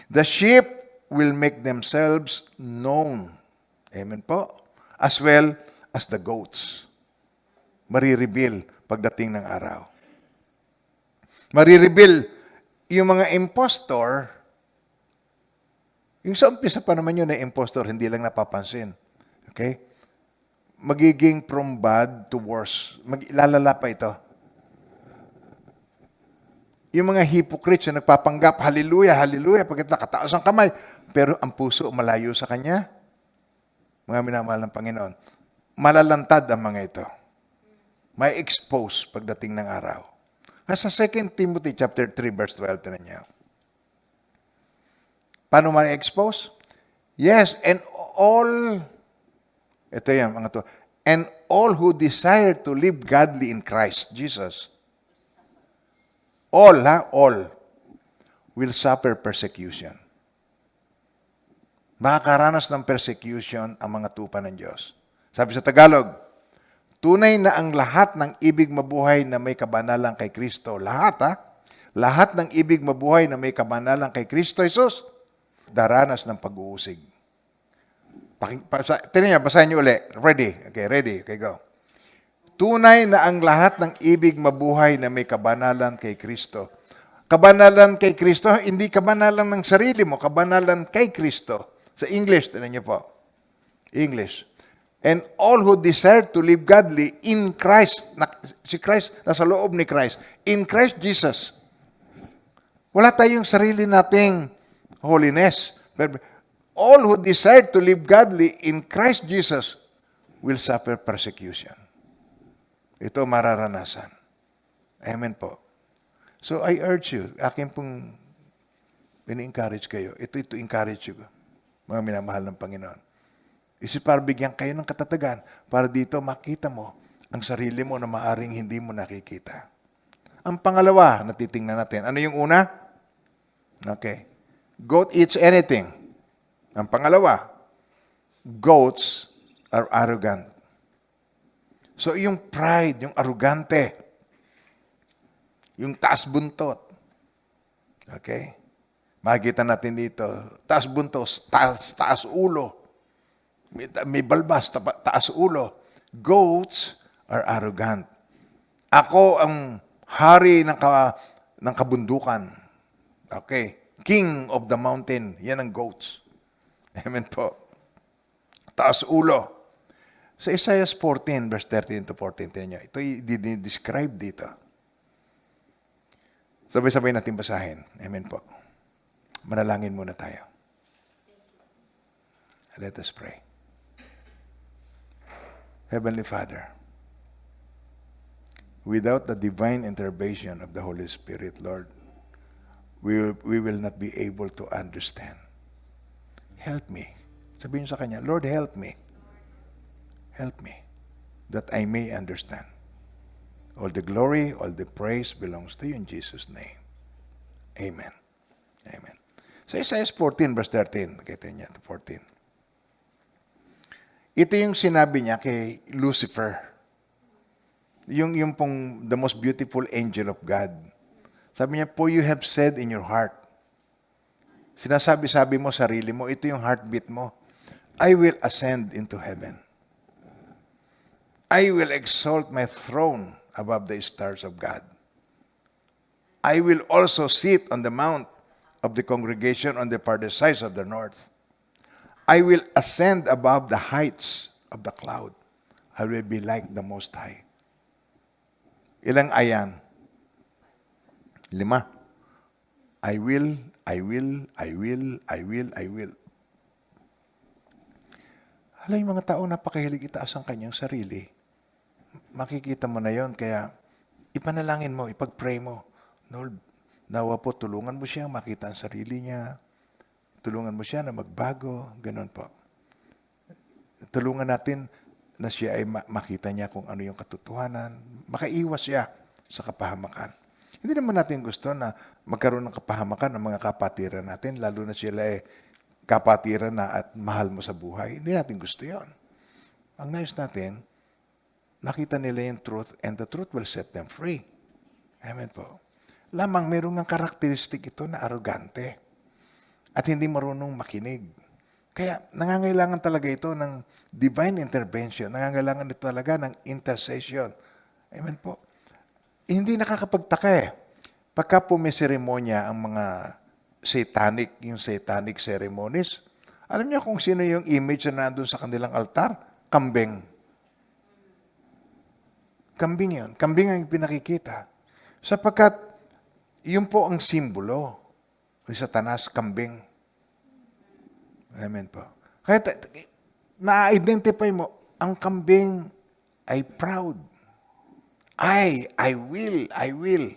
The sheep will make themselves known. Amen po. As well as the goats. Marireveal pagdating ng araw. Marireveal yung mga impostor. Yung sa umpisa pa naman yun na impostor, hindi lang napapansin. Okay? Magiging from bad to worse. Lalala pa ito. Yung mga hypocrites na nagpapanggap, hallelujah, hallelujah, pagkat nakataas ang kamay, pero ang puso malayo sa Kanya, mga minamahal ng Panginoon, malalantad ang mga ito. May expose pagdating ng araw. Sa 2 Timothy chapter 3, verse 12, tinan niyo. Paano may expose? Yes, and all, ito yan, mga to, and all who desire to live godly in Christ Jesus, all will suffer persecution. Makakaranas ng persecution ang mga tupa ng Diyos. Sabi sa Tagalog, tunay na ang lahat ng ibig mabuhay na may kabanalan kay Kristo, lahat ng ibig mabuhay na may kabanalan kay Kristo Jesus, daranas ng pag-uusig. Tingnan niyo, basahin niyo uli. Ready? Okay, go. Tunay na ang lahat ng ibig mabuhay na may kabanalan kay Kristo. Kabanalan kay Kristo, hindi kabanalan ng sarili mo, kabanalan kay Kristo. Sa English, tingnan niyo po. English. And all who desire to live godly in Christ, si Christ, nasa loob ni Christ, in Christ Jesus. Wala tayong sarili nating holiness. But all who desire to live godly in Christ Jesus will suffer persecution. Ito mararanasan. Amen po. So I urge you, akin pong ini-encourage kayo. Ito encourage you, mga minamahal ng Panginoon. Isip para bigyan kayo ng katatagan para dito makita mo ang sarili mo na maaring hindi mo nakikita. Ang pangalawa na titingnan natin. Ano yung una? Okay. Goat eats anything. Ang pangalawa, goats are arrogant. So, yung pride, yung arrogante, yung taas buntot. Okay? Makikita natin dito, taas buntot, taas ulo. May balbas, taas ulo. Goats are arrogant. Ako ang hari ng kabundukan. Okay? King of the mountain. Yan ang goats. Amen po. Taas ulo. Sa Isaiah 14, verse 13 to 14, niyo, ito i-describe dito. Sabay-sabay natin basahin. Amen po. Manalangin muna tayo. Let us pray. Heavenly Father, without the divine intervention of the Holy Spirit, Lord, we will not be able to understand. Help me. Sabihin sa Kanya, Lord, help me. Help me that I may understand. All the glory, all the praise belongs to you in Jesus' name. Amen. Amen. Sa Isaiah 14, verse 13, kita niya, 14. Ito yung sinabi niya kay Lucifer. Yung pong the most beautiful angel of God. Sabi niya, for you have said in your heart. Sinasabi-sabi mo, sarili mo, ito yung heartbeat mo. I will ascend into heaven. I will exalt my throne above the stars of God. I will also sit on the mount of the congregation on the farthest sides of the north. I will ascend above the heights of the cloud. I will be like the Most High. Ilang ayan? 5. I will. Hala, yung mga tao napakahilig itaas ang kanyang sarili. Makikita mo na yon, kaya ipanalangin mo, ipag-pray mo. Lord, nawa po, tulungan mo siya makita ang sarili niya. Tulungan mo siya na magbago. Ganon po. Tulungan natin na siya ay makita niya kung ano yung katotohanan. Makaiwas siya sa kapahamakan. Hindi naman natin gusto na magkaroon ng kapahamakan ng mga kapatiran natin, lalo na sila kapatiran na at mahal mo sa buhay. Hindi natin gusto yon. Ang nais natin, nakita nila yung truth and the truth will set them free. Amen po. Lamang mayroong ng karakteristik ito na arrogante at hindi marunong makinig. Kaya nangangailangan talaga ito ng divine intervention. Nangangailangan ito talaga ng intercession. Amen po. Hindi nakakapagtaka eh. Pagka po may seremonya ang mga yung satanic ceremonies, alam niyo kung sino yung image na nandun sa kanilang altar? Kambing. Kambing yun. Kambing ang pinakikita. Sapagkat yun po ang simbolo ni Satanas, kambing. Amen po. Kaya na-identify mo, ang kambing ay proud. I will.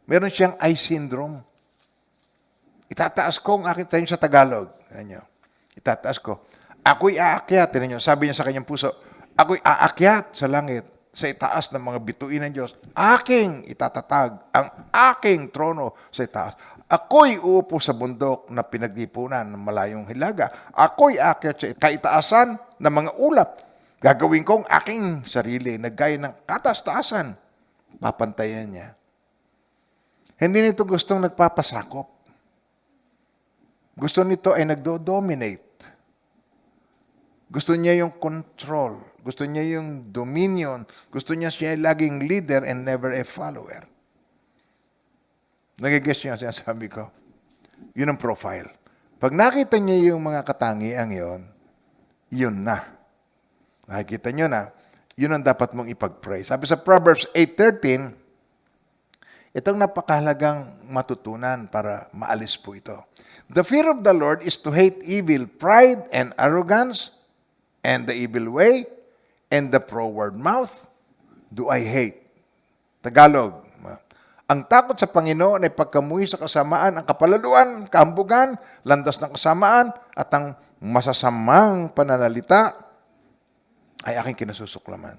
Meron siyang I syndrome. Itataas ko ang aking tayo sa Tagalog. Itataas ko. Ako'y aakyat. Sabi niya sa kanyang puso, ako'y aakyat sa langit, sa itaas ng mga bituin ng Diyos. Aking itatatag ang aking trono sa itaas. Ako'y uupo sa bundok na pinagdipunan ng malayong hilaga. Ako'y aakyat sa kaitaasan ng mga ulap. Gagawin kong aking sarili na gaya ng kataas-taasan. Papantayan niya. Hindi nito gustong nagpapasakop. Gusto nito ay nagdo-dominate. Gusto niya yung control. Gusto niya yung dominion. Gusto niya siya laging leader and never a follower. Nagigess niyo ang sinasabi ko? Yun ang profile. Pag nakita niya yung mga katangiang yon, yun na. Nakikita niyo na, yun ang dapat mong ipag-pray. Sabi sa Proverbs 8:13, itong napakahalagang matutunan para maalis po ito. The fear of the Lord is to hate evil, pride and arrogance, and the evil way, and the froward mouth do I hate. Tagalog. Ang takot sa Panginoon ay pagkamuhi sa kasamaan, ang kapalaluan, kahambugan, landas ng kasamaan, at ang masasamang pananalita ay aking kinasusuklaman.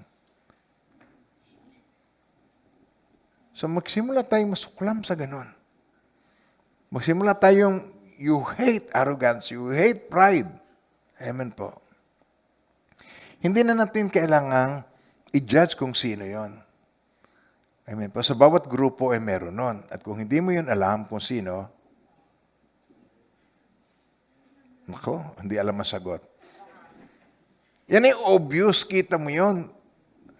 So magsimula tayong masuklam sa ganun. Magsimula tayong you hate arrogance, you hate pride. Amen po. Hindi na natin kailangang i-judge kung sino yon. Amen po. Sa bawat grupo ay meron nun. At kung hindi mo yun alam kung sino, nako, hindi alam ang sagot. Yan ay obvious, kita mo yun.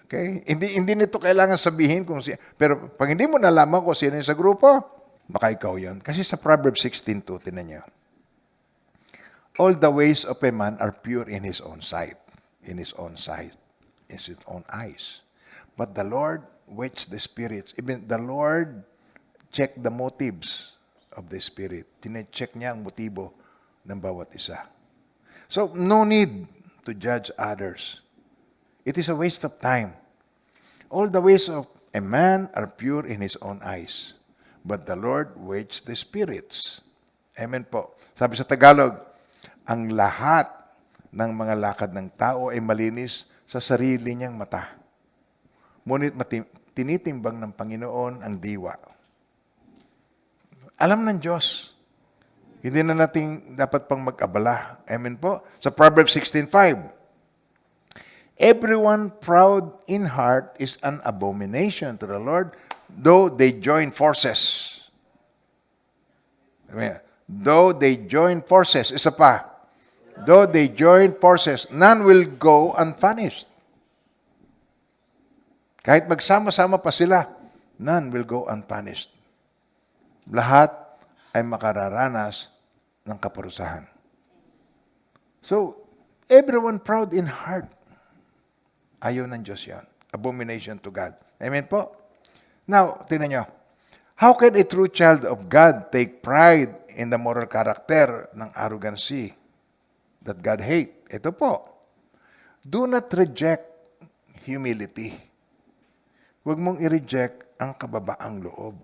Okay? Hindi nito kailangan sabihin kung sino. Pero pag hindi mo nalaman kung sino yung sa grupo, baka ikaw yun. Kasi sa Proverbs 16:2, tinan niyo. All the ways of a man are pure in his own sight. In his own sight. In his own eyes. But the Lord weighs the spirits. Even the Lord check the motives of the spirit. Tine-check niya ang motibo ng bawat isa. So, no need to judge others. It is a waste of time. All the ways of a man are pure in his own eyes. But the Lord weighs the spirits. Amen po. Sabi sa Tagalog, ang lahat ng mga lakad ng tao ay malinis sa sarili niyang mata. Ngunit tinitimbang ng Panginoon ang diwa. Alam ng Diyos. Hindi na natin dapat pang mag-abala. Amen po. Sa Proverbs 16:5, everyone proud in heart is an abomination to the Lord, though they join forces. Amen. Though they join forces. Isa pa. Though they join forces, none will go unpunished. Kahit magsama-sama pa sila, none will go unpunished. Lahat ay makararanas ng kaparusahan. So, everyone proud in heart. Ayaw ng Diyos yan. Abomination to God. Amen po? Now, tingnan nyo. How can a true child of God take pride in the moral character ng arrogancy that God hate? Ito po. Do not reject humility. Huwag mong i-reject ang kababaang loob.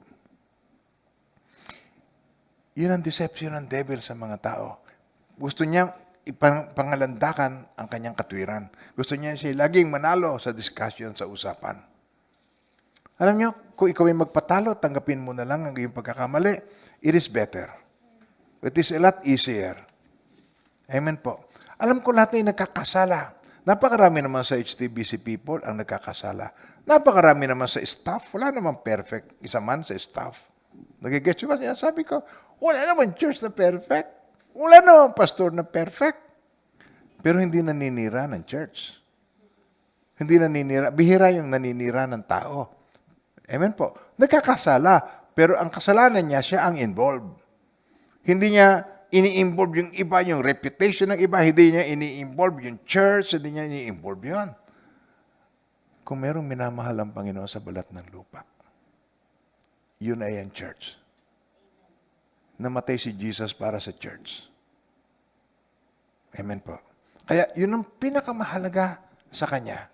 Yun ang deception ng devil sa mga tao. Gusto niya ipangalandakan ang kanyang katwiran. Gusto niya siya laging manalo sa discussion, sa usapan. Alam niyo, kung ikaw ay magpatalo, tanggapin mo na lang ang iyong pagkakamali. It is better. It is a lot easier. Amen po. Alam ko lahat ay nagkakasala. Napakarami naman sa HTBC people ang nagkakasala. Napakarami naman sa staff. Wala naman perfect isa man sa staff. Nagigets ba? Sabi ko, wala naman church na perfect. Wala naman pastor na perfect. Pero hindi naninira ng church. Hindi naninira. Bihira yung naninira ng tao. Amen po. Nagkakasala. Pero ang kasalanan niya, siya ang involved. Hindi niya ini-involve yung iba, yung reputation ng iba. Hindi niya ini-involve yung church. Hindi niya ini-involve yun. Kung merong minamahal ang Panginoon sa balat ng lupa, yun ay ang church. Namatay si Jesus para sa church. Amen po. Kaya yun ang pinakamahalaga sa Kanya.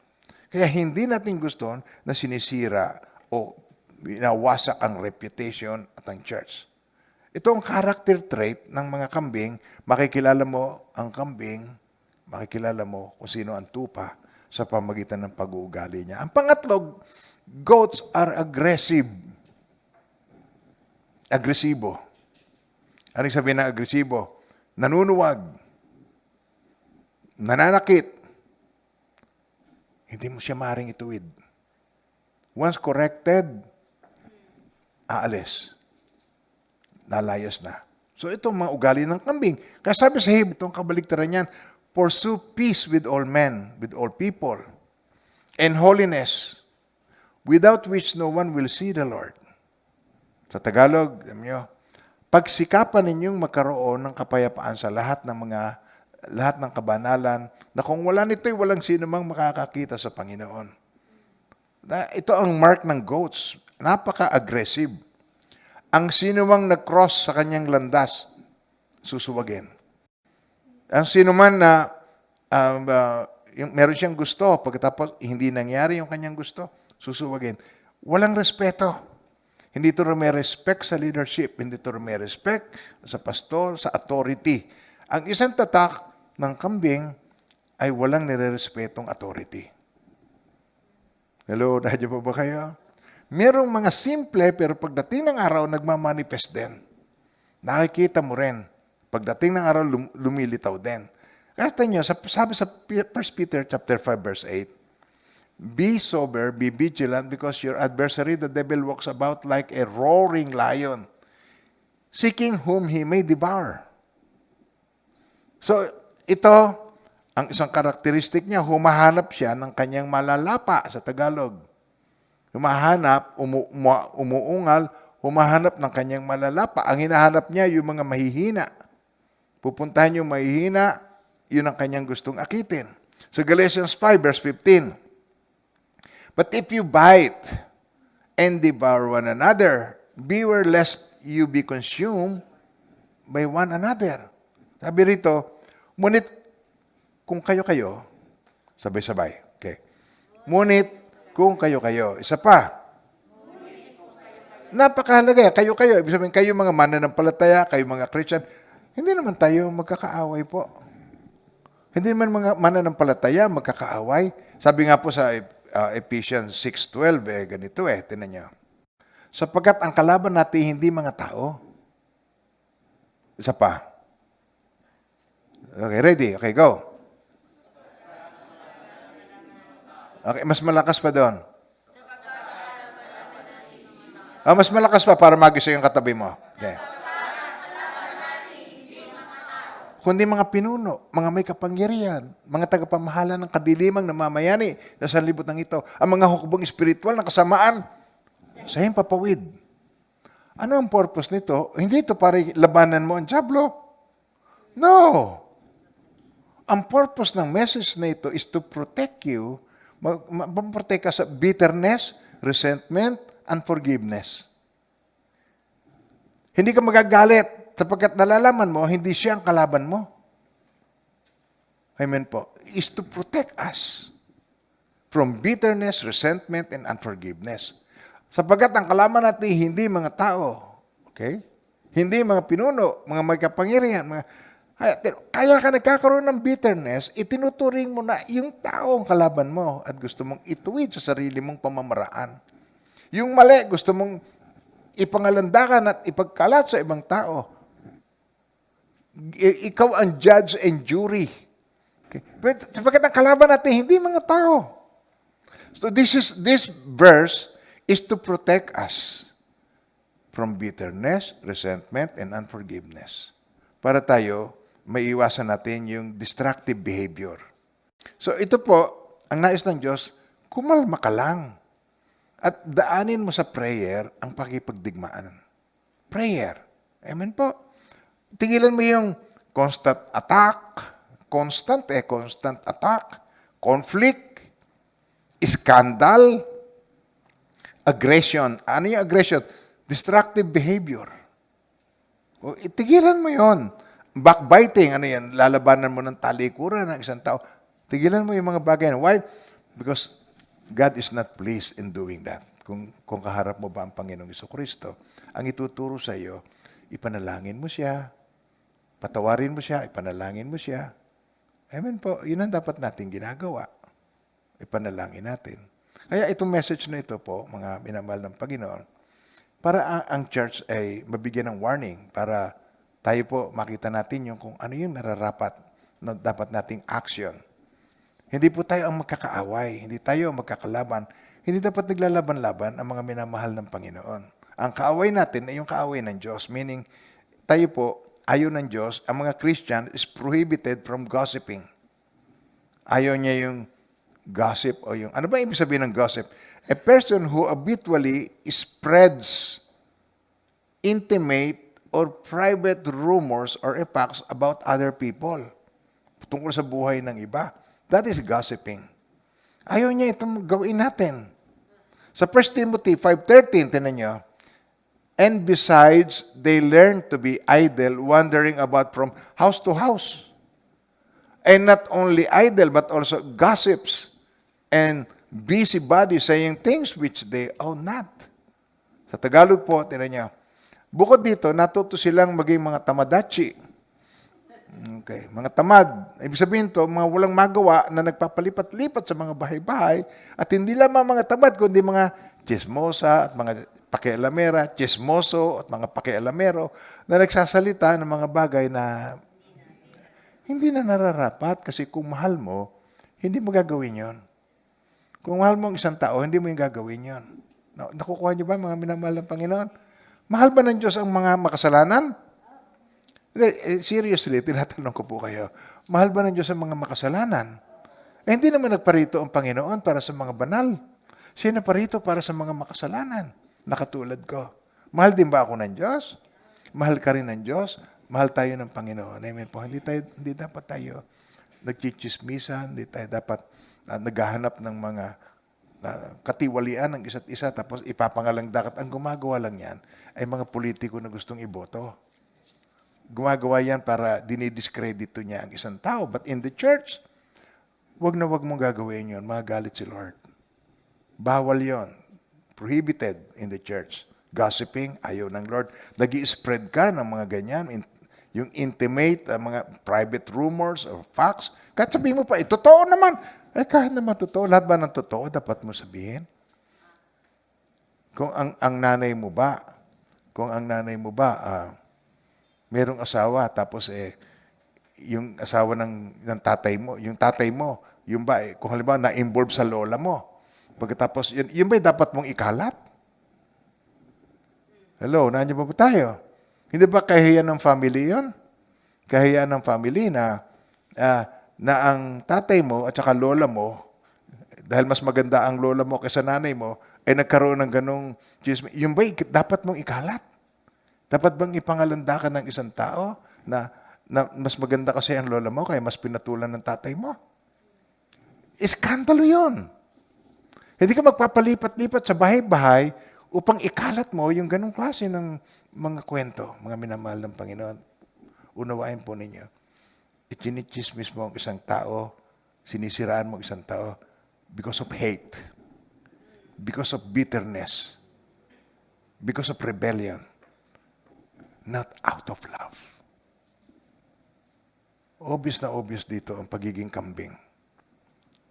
Kaya hindi natin gusto na sinisira o nawasak ang reputation at ang church. Ito ang character trait ng mga kambing. Makikilala mo ang kambing, makikilala mo kung sino ang tupa sa pamagitan ng pag-uugali niya. Ang pangatlo, goats are aggressive. Agresibo. Ano sabihin ng agresibo? Nanunuwag. Nananakit. Hindi mo siya maaaring ituwid. Once corrected, aalis. Nalayas na. So ito mga ugali ng kambing. Kaya sabi sa Hib, itong kabaligtaran niyan, pursue peace with all men, with all people, and holiness, without which no one will see the Lord. Sa Tagalog, alam nyo, pagsikapan ninyong magkaroon ng kapayapaan sa lahat ng kabanalan, na kung wala nito'y walang sino mang makakakita sa Panginoon. Ito ang mark ng goats. Napaka-aggressive. Ang sino mang nag-cross sa kanyang landas, susuwagin. Ang sino man na meron siyang gusto, pagkatapos hindi nangyari yung kanyang gusto, susuwagin. Walang respeto. Hindi ito may respect sa leadership, hindi ito may respect sa pastor, sa authority. Ang isang tatak ng kambing ay walang nire-respetong authority. Hello, nandiyan po ba kayo? Merong mga simple, pero pagdating ng araw, nagmamanifest din. Nakikita mo rin. Pagdating ng araw, lumilitaw din. Kaya nyo, sabi sa 1 Peter chapter 5, verse 8, be sober, be vigilant, because your adversary, the devil, walks about like a roaring lion, seeking whom he may devour. So, ito, ang isang karakteristik niya, humahanap siya ng kanyang malalapa sa Tagalog. Humahanap, umuungal, humahanap ng kanyang malalapa. Ang hinahanap niya, yung mga mahihina. Pupuntahan yung mahihina, yun ang kanyang gustong akitin. So Galatians 5, verse 15. But if you bite and devour one another, beware lest you be consumed by one another. Sabi rito, ngunit kung kayo-kayo, sabay-sabay. Okay. Ngunit kung kayo-kayo. Isa pa. Napakahalaga yan. Kayo-kayo. Ibig sabihin, kayo mga mananampalataya, kayo mga Christian, hindi naman tayo magkakaaway po. Hindi naman mga mananampalataya magkakaaway. Sabi nga po sa Ephesians 6:12, ganito tinan nyo. Sapagkat ang kalaban natin hindi mga tao. Isa pa. Okay, ready? Okay, go. Okay, mas malakas pa doon. Mas malakas pa para magising yung katabi mo. Okay. Kundi mga pinuno, mga may kapangyarihan, mga tagapamahala ng kadilimang namamayani sa sanlibutan ito, ang mga hukbong espiritual na kasamaan sa himpapawid. Ano ang purpose nito? Hindi ito para labanan mo ang dyablo. No. Ang purpose ng message na ito is to protect you, mag-protect ka sa bitterness, resentment, unforgiveness. Hindi ka magagalit sapagkat nalalaman mo, hindi siya ang kalaban mo. Amen po. Is to protect us from bitterness, resentment, and unforgiveness. Sapagkat ang kalaban natin hindi mga tao. Okay? Hindi mga pinuno, mga may kapangyarihan, kaya ka nagkakaroon ng bitterness, itinuturing mo na yung tao ang kalaban mo at gusto mong ituwid sa sarili mong pamamaraan. Yung mali, gusto mong ipangalandakan at ipagkalat sa ibang tao. Ikaw ang judge and jury. Okay? But sapagkat ang kalaban natin, hindi mga tao. So this verse is to protect us from bitterness, resentment, and unforgiveness. Para tayo, maiiwasan natin yung destructive behavior. So ito po, ang nais ng Diyos, kumalma ka lang. At daanin mo sa prayer ang pakipagdigmaan. Prayer. Amen po. Tigilan mo yung constant attack, constant attack, conflict, scandal, aggression. Ano yung aggression? Destructive behavior. O, itigilan mo yon. Backbiting, ano yan? Lalabanan mo ng talikuran ng isang tao. Tigilan mo yung mga bagay. Why? Because God is not pleased in doing that. Kung kaharap mo ba ang Panginoong Jesucristo, ang ituturo sa iyo, ipanalangin mo siya, patawarin mo siya, ipanalangin mo siya. Amen po, yun ang dapat natin ginagawa. Ipanalangin natin. Kaya itong message na ito po, mga minamahal ng Panginoon, para ang church ay mabigyan ng warning, para tayo po makita natin yung kung ano yung nararapat na dapat nating action. Hindi po tayo ang magkakaaway, hindi tayo ang magkakalaban, hindi dapat naglalaban-laban ang mga minamahal ng Panginoon. Ang kaaway natin ay yung kaaway ng Diyos, meaning tayo po, ayaw ng Diyos, ang mga Christian is prohibited from gossiping. Ayaw niya yung gossip o yung, ano ba ibig sabihin ng gossip? A person who habitually spreads intimate or private rumors or facts about other people tungkol sa buhay ng iba. That is gossiping. Ayaw niya itong gawin natin. Sa 1 Timothy 5:13, tinan niyo, and besides, they learn to be idle, wandering about from house to house. And not only idle, but also gossips and busybodies, saying things which they own not. Sa Tagalog po, tinan niyo, bukod dito, natuto silang maging mga tamadachi. Okay, mga tamad. Ibig sabihin to, mga walang magawa na nagpapalipat-lipat sa mga bahay-bahay at hindi lamang mga tamad, kundi mga chismosa at mga pakialamera, chismoso at mga pakialamero na nagsasalita ng mga bagay na hindi na nararapat kasi kung mahal mo, hindi mo gagawin yon. Kung mahal mo ang isang tao, hindi mo yung gagawin yon. Nakukuha niyo ba mga minamahal ng Panginoon? Mahal ba ng Diyos ang mga makasalanan? Seriously, tinatanong ko po kayo, mahal ba ng Diyos ang mga makasalanan? Hindi naman nagparito ang Panginoon para sa mga banal. Siya naparito para sa mga makasalanan, nakatulad ko. Mahal din ba ako ng Diyos? Mahal ka rin ng Diyos? Mahal tayo ng Panginoon. Amen po. Hindi dapat tayo nagchichismisan, hindi tayo dapat naghahanap ng mga katiwalian ng isa't isa, tapos ipapangalang dakat. Ang gumagawa lang yan ay mga politiko na gustong iboto. Gumagawa yan para dinidiscredito niya ang isang tao. But in the church, wag mong gagawin yun. Magalit si Lord. Bawal yon. Prohibited in the church. Gossiping, ayaw ng Lord. Nag-i-spread ka ng mga ganyan, yung intimate, mga private rumors or facts. Kahit sabihin mo pa, totoo naman. Kahit naman totoo, lahat ba ng totoo, dapat mo sabihin? Kung ang nanay mo ba, merong asawa, tapos yung asawa ng tatay mo, yung tatay mo, yung ba, kung halimbawa na-involve sa lola mo, pagkatapos, yun ba dapat mong ikalat? Hello, nandiyan ba po tayo? Hindi ba kahiyan ng family yun? Kahiyan ng family na ang tatay mo at saka lola mo, dahil mas maganda ang lola mo kaysa nanay mo, ay nagkaroon ng ganong chismis. Yung ba dapat mong ikalat? Dapat bang ipangalandakan ng isang tao na mas maganda kasi ang lola mo kaya mas pinatulan ng tatay mo? Iskandalo yun. Hindi ka magpapalipat-lipat sa bahay-bahay upang ikalat mo yung ganong klase ng mga kwento, mga minamahal ng Panginoon. Unawain po ninyo. Ichinichismis mo ang isang tao, sinisiraan mo ang isang tao because of hate, because of bitterness, because of rebellion. Not out of love. Obvious na obvious dito ang pagiging kambing.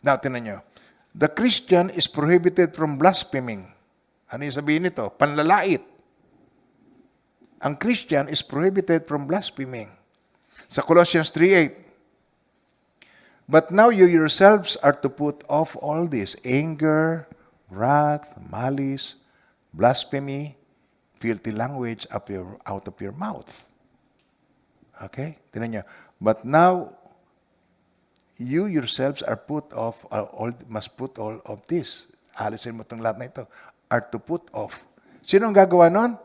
Now, tinan nyo. The Christian is prohibited from blaspheming. Ano yung sabihin nito? Panlalait. Ang Christian is prohibited from blaspheming. Sa Colossians 3:8, but now you yourselves are to put off all this: anger, wrath, malice, blasphemy, filthy language out of your mouth. Okay? Tingnan niyo. But now, you yourselves are must put all of this. Alisin mo itong lahat na ito. Are to put off. Sino ang gagawa nun?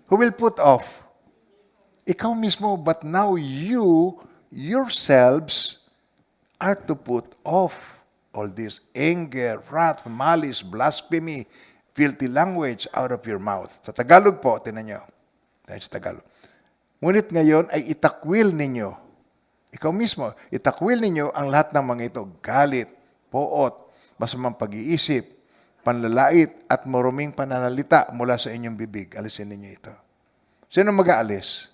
Who will put off? Ikaw mismo. But now you yourselves are to put off all this anger, wrath, malice, blasphemy, filthy language out of your mouth. Sa Tagalog po, tinan nyo. Tayo sa Tagalog. Ngunit ngayon ay itakwil ninyo. Ikaw mismo, itakwil ninyo ang lahat ng mga ito: galit, poot, masamang pag-iisip, panlalait, at maruming pananalita mula sa inyong bibig. Alisin ninyo ito. Sino mag-aalis?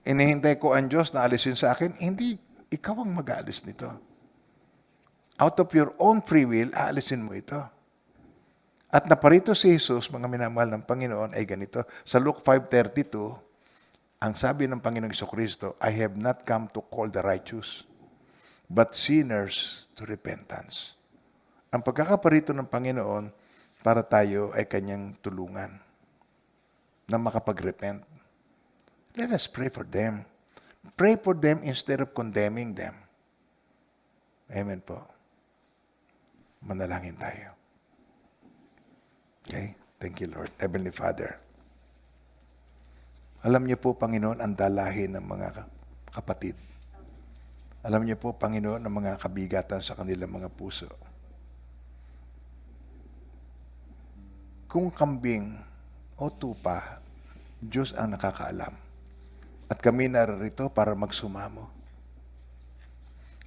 Inihintay ko ang Diyos na alisin sa akin. Hindi, ikaw ang mag-aalis nito. Out of your own free will, aalisin mo ito. At naparito si Jesus, mga minamahal ng Panginoon, ay ganito. Sa Luke 5:32, ang sabi ng Panginoong Jesucristo, I have not come to call the righteous, but sinners to repentance. Ang pagkakaparito ng Panginoon para tayo ay kanyang tulungan na makapag-repent. Let us pray for them. Pray for them instead of condemning them. Amen po. Manalangin tayo. Okay? Thank you, Lord. Heavenly Father. Alam niyo po, Panginoon, ang dalahin ng mga kapatid. Alam niyo po, Panginoon, ang mga kabigatan sa kanilang mga puso. Kung kambing o tupa, Diyos ang nakakaalam. At kami narito para magsumamo.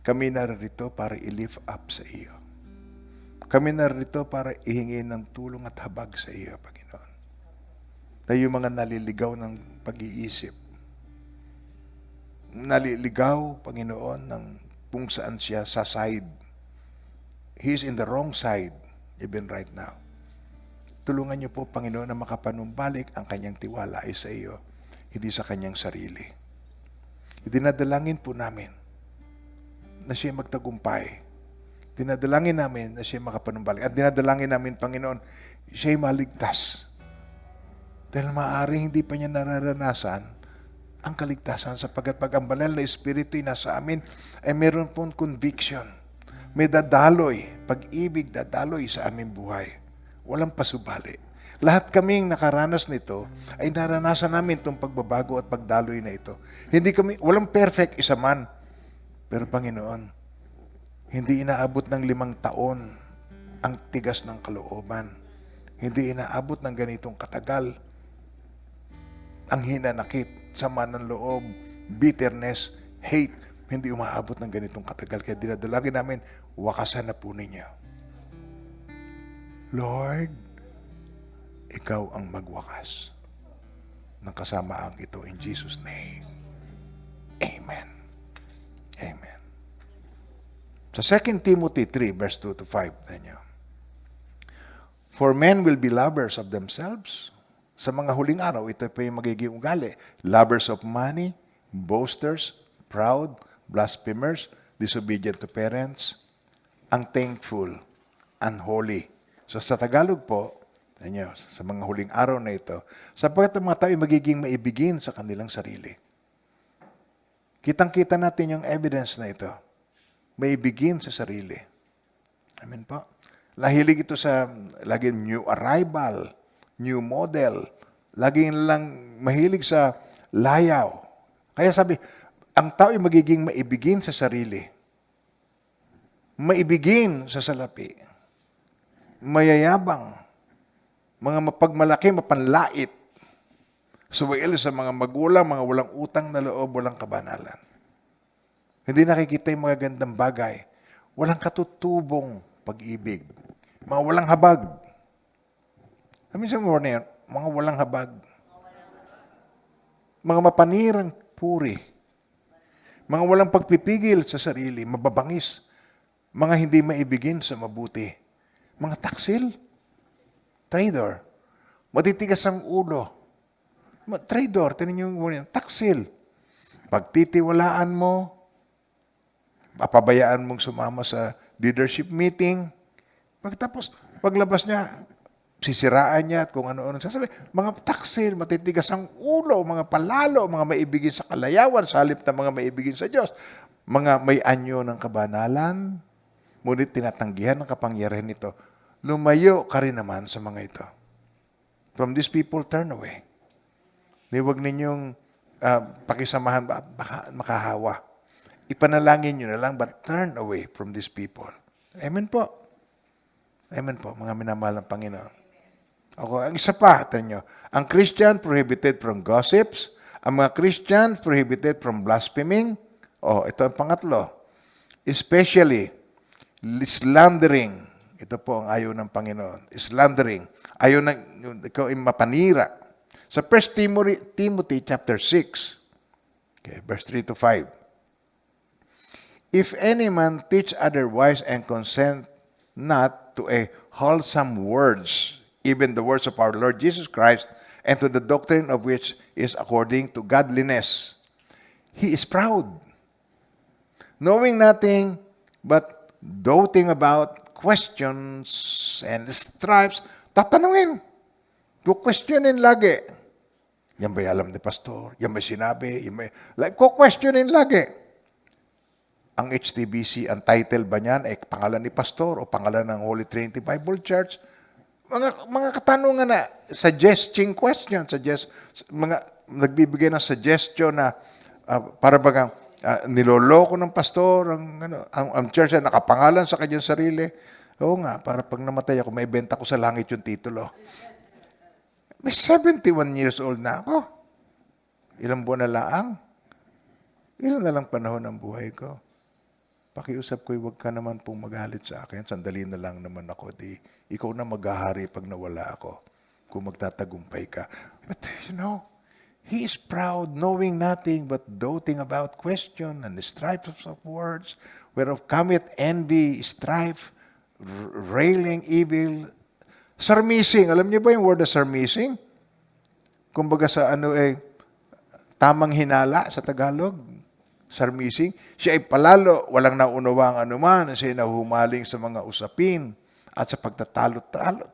Kami narito para i-lift up sa iyo. Kami narito para ihingi ng tulong at habag sa iyo, Panginoon. Tayo mga naliligaw ng pag-iisip. Naliligaw, Panginoon, ng kung saan siya sa side. He's in the wrong side, even right now. Tulungan niyo po, Panginoon, na makapanumbalik ang kanyang tiwala ay sa iyo, hindi sa kanyang sarili. Dinadalangin po namin na siya magtagumpay. Dinadalangin namin na siya makapanumbalik. At dinadalangin namin, Panginoon, siya maligtas. Dahil maaaring hindi pa niya nararanasan ang kaligtasan sapagkat pag ang banal na Espiritu ay nasa amin, ay meron pong conviction. May dadaloy, pag-ibig dadaloy sa aming buhay. Walang pasubali. Lahat kaming nakaranas nito ay naranasan namin itong pagbabago at pagdaloy na ito. Walang perfect isa man. Pero Panginoon, hindi inaabot ng 5 taon ang tigas ng kalooban. Hindi inaabot ng ganitong katagal ang hinanakit, sama ng loob, bitterness, hate. Hindi umaabot ng ganitong katagal. Kaya dinadalangin namin, wakasan na po ninyo. Lord, ikaw ang magwakas ng kasamaang ito in Jesus' name. Amen. Amen. Sa 2 Timothy 3, verse 2 to 5, nanyo. For men will be lovers of themselves. Sa mga huling araw, ito pa yung magiging ugali. Lovers of money, boasters, proud, blasphemers, disobedient to parents, unthankful, unholy. So sa Tagalog po, sa mga huling araw na ito, sapagkat ang mga tao ay magiging maibigin sa kanilang sarili. Kitang-kita natin yung evidence na ito. Maibigin sa sarili. Amen po. Lahilig ito sa laging new arrival, new model. Laging lang mahilig sa layaw. Kaya sabi, ang tao ay magiging maibigin sa sarili. Maibigin sa salapi. Mayayabang. Mga mapagmalaki, mapanlait. Suwail sa mga magulang, mga walang utang na loob, walang kabanalan. Hindi nakikita yung mga gandang bagay. Walang katutubong pag-ibig. Mga walang habag. Sabi sa mga na yan, mga walang habag. Mga mapanirang puri. Mga walang pagpipigil sa sarili, mababangis. Mga hindi maibigin sa mabuti. Mga taksil. Traitor, Matitigas ang ulo. Traidor, tinan yung taksil. Pagtitiwalaan mo, papabayaan mong sumama sa leadership meeting. Pagtapos, paglabas niya, sisiraan niya at kung ano-ano sasabi. Mga taksil, matitigas ang ulo, mga palalo, mga maibigin sa kalayawan, sa halip na mga maibigin sa Diyos. Mga may anyo ng kabanalan, ngunit tinatanggihan ng kapangyarihan nito. Lumayo ka rin naman sa mga ito. From these people, turn away. Huwag ninyong pakisamahan at makahawa. Ipanalangin nyo na lang, but turn away from these people. Amen po. Amen po, mga minamahal ng Panginoon. Ako, ang isa pa, tanyo, ang Christian prohibited from gossips, ang mga Christian prohibited from blaspheming. Ito ang pangatlo. Especially, slandering. Ito po ang ayaw ng Panginoon. Slandering. Ayaw na ikaw ay mapanira. Sa 1 Timothy chapter 6, verse 3 to 5. If any man teach otherwise and consent not to a wholesome words, even the words of our Lord Jesus Christ, and to the doctrine of which is according to godliness, he is proud, knowing nothing but doting about questions and stripes. Tatanungin, questionin lagi. Yan ba'y alam ni pastor? Yan ba'y sinabi? Questionin lagi. Ang HTBC, ang title ba niyan ay pangalan ni pastor o pangalan ng Holy Trinity Bible Church? Mga katanungan na suggesting question, nagbibigay ng suggestion na para bagang niloloko ng pastor, ang church ay nakapangalan sa kanyang sarili. Oo nga, para pag namatay ako, may benta ko sa langit yung titulo. May 71 years old na ako. Ilang buwan na lang. Ilan na lang panahon ng buhay ko. Pakiusap ko, huwag ka naman pong magalit sa akin. Sandali na lang naman ako. Ikaw na maghahari pag nawala ako. Kung magtatagumpay ka. But, he is proud, knowing nothing but doting about question and the strifes of words, whereof cometh envy, strife, railing, evil, sarmising. Alam niyo ba yung word na sarmising? Kumbaga sa tamang hinala sa Tagalog. Sarmising, siya ay palalo, walang naunawang anuman, siya ay nahumaling sa mga usapin at sa pagtatalo-talo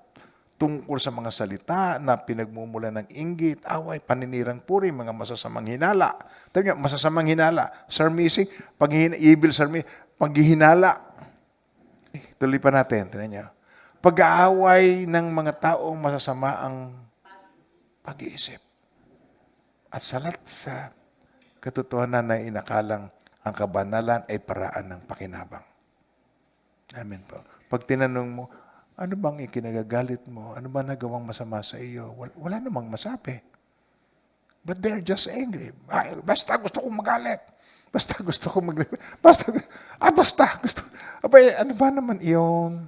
tungkol sa mga salita na pinagmumula ng inggit, away, paninirang puri, mga masasamang hinala. Tabi niyo, masasamang hinala, sarmising, evil sarmising, paghihinala. Tuloy pa natin, tinan niyo. Pag-aaway ng mga taong masasama ang pag-iisip. At salat sa katotohanan na inakalang ang kabanalan ay paraan ng pakinabang. Amen po. Pag tinanong mo, ano bang ikinagagalit mo? Ano ba nagawang masama sa iyo? Wala namang masabi. But they're just angry. Basta gusto kong magalit. Basta gusto kong ano ba naman iyon?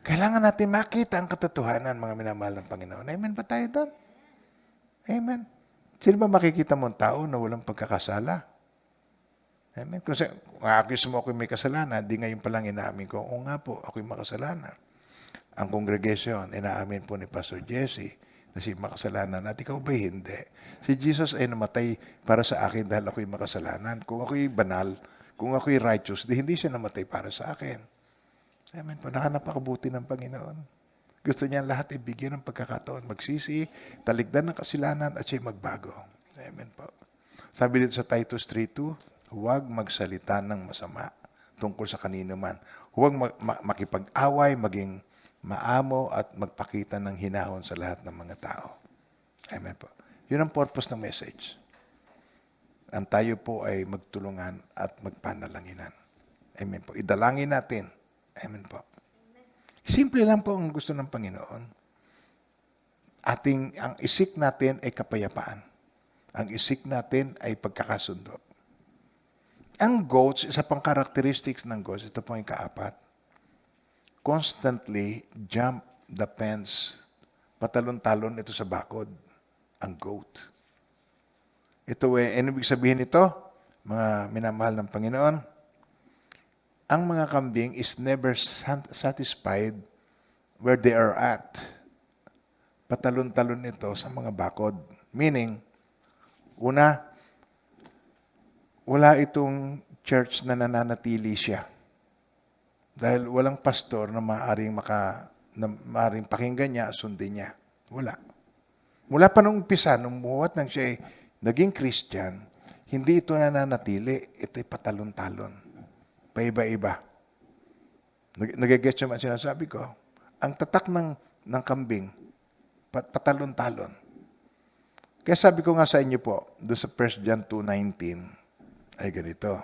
Kailangan natin makita ang katotohanan, mga minamahal ng Panginoon. Amen ba tayo doon? Amen. Sino ba makikita mong tao na walang pagkakasala? Amen. Kasi ako'y may kasalanan, di ngayon pa lang inaamin ko, o nga po, ako'y makasalanan. Ang congregation, inaamin po ni Pastor Jesse na si makasalanan at ikaw ba hindi? Si Jesus ay namatay para sa akin dahil ako'y makasalanan. Kung ako'y banal, kung ako'y righteous, hindi siya namatay para sa akin. Amen po. Nakanapakabuti ng Panginoon. Gusto niya lahat ibigyan ng pagkakataon, magsisi, talikdan ng kasilanan at siya'y magbago. Amen po. Sabi dito sa Titus 3:2, huwag magsalita ng masama tungkol sa kanino man. Huwag makipag-away, maging maamo at magpakita ng hinahon sa lahat ng mga tao. Amen po. Yun ang purpose ng message. Ang tayo po ay magtulungan at magpanalanginan. Amen po. Idalangin natin. Amen po. Simple lang po ang gusto ng Panginoon. Ang isik natin ay kapayapaan. Ang isik natin ay pagkakasundo. Ang goats, isa pang characteristics ng goats, ito po yung kaapat. Constantly jump the fence. Patalon-talon ito sa bakod. Ang goat. Ito ano ibig sabihin nito? Mga minamahal ng Panginoon. Ang mga kambing is never satisfied where they are at. patalon-talon ito sa mga bakod. Meaning, una, wala itong church na nananatili siya. Dahil walang pastor na maaring pakinggan niya, sundin niya. Wala. Mula pa nung umpisa, nung buhat nang siya ay naging Christian, hindi ito nananatili. Ito'y patalon-talon. Paiba-iba. Nagigets naman sinasabi ko. Ang tatak ng kambing, patalon-talon. Kaya sabi ko nga sa inyo po, doon sa 1 John 2:19, ay ganito.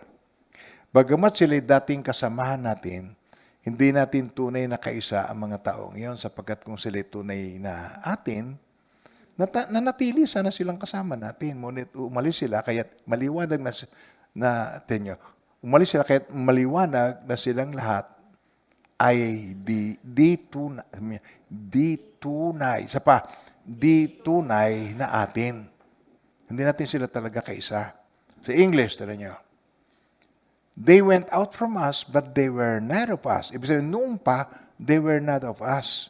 Bagamat sila'y dating kasamahan natin, hindi natin tunay na kaisa ang mga taong iyon sapagkat kung sila'y tunay na atin, nanatili sana silang kasama natin. Ngunit umalis sila, kaya maliwanag umalis sila, kaya maliwanag na silang lahat ay di tunay na atin. Hindi natin sila talaga kaisa. Sa English, tala nyo. They went out from us, but they were not of us. Ibig sabihin, noong pa, they were not of us.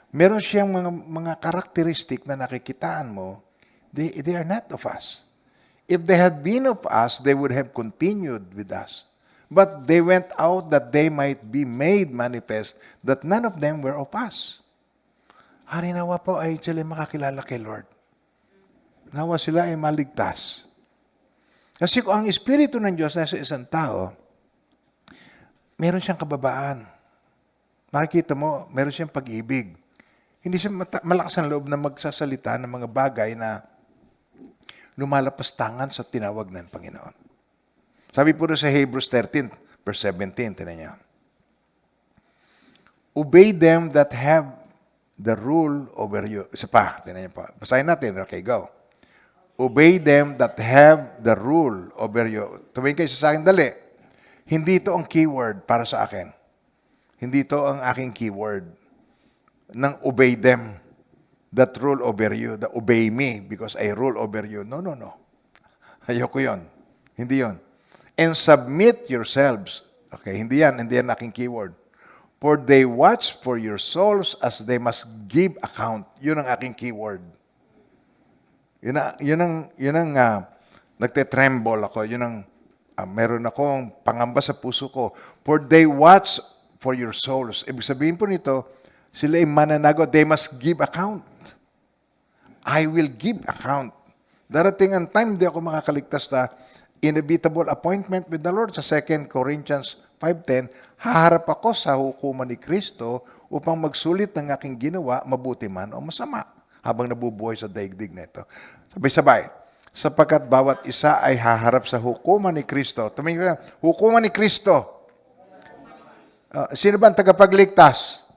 Meron siyang mga karakteristik na nakikitaan mo, they are not of us. If they had been of us, they would have continued with us. But they went out that they might be made manifest that none of them were of us. Hari nawa po ay sila makakilala kay Lord. Nawa sila ay maligtas. Kasi kung ang Espiritu ng Diyos nasa isang tao, meron siyang kababaan. Makikita mo, meron siyang pag-ibig. Hindi siya malakas ang loob na magsasalita ng mga bagay na lumalapastangan sa tinawag ng Panginoon. Sabi po sa Hebrews 13, verse 17, tinan niyo. Obey them that have the rule over you. Isa pa, tinan niyo po. Basahin natin. Okay, go. Obey them that have the rule over you. Tumingin kayo sa akin, dali. Hindi ito ang keyword para sa akin. Hindi ito ang aking keyword. Nang obey them that rule over you. That obey me because I rule over you. No. Ayoko yun. Hindi yun. And submit yourselves. Okay, hindi yan aking keyword. For they watch for your souls as they must give account. Yun ang aking keyword. Yun ang nagte-tremble ako. Yun ang meron akong pangamba sa puso ko. For they watch for your souls. Ibig sabihin po nito, sila ay mananagot. They must give account. I will give account. Darating ang time, di ako makakaligtas na inevitable appointment with the Lord. Sa 2 Corinthians 5:10, haharap ako sa hukuman ni Kristo upang magsulit ng aking ginawa, mabuti man o masama, habang nabubuhay sa daigdig na ito. Sabay-sabay. Sapagkat bawat isa ay haharap sa hukuman ni Kristo. Tumingin ka, hukuman ni Kristo. Sino ba ang tagapagligtas?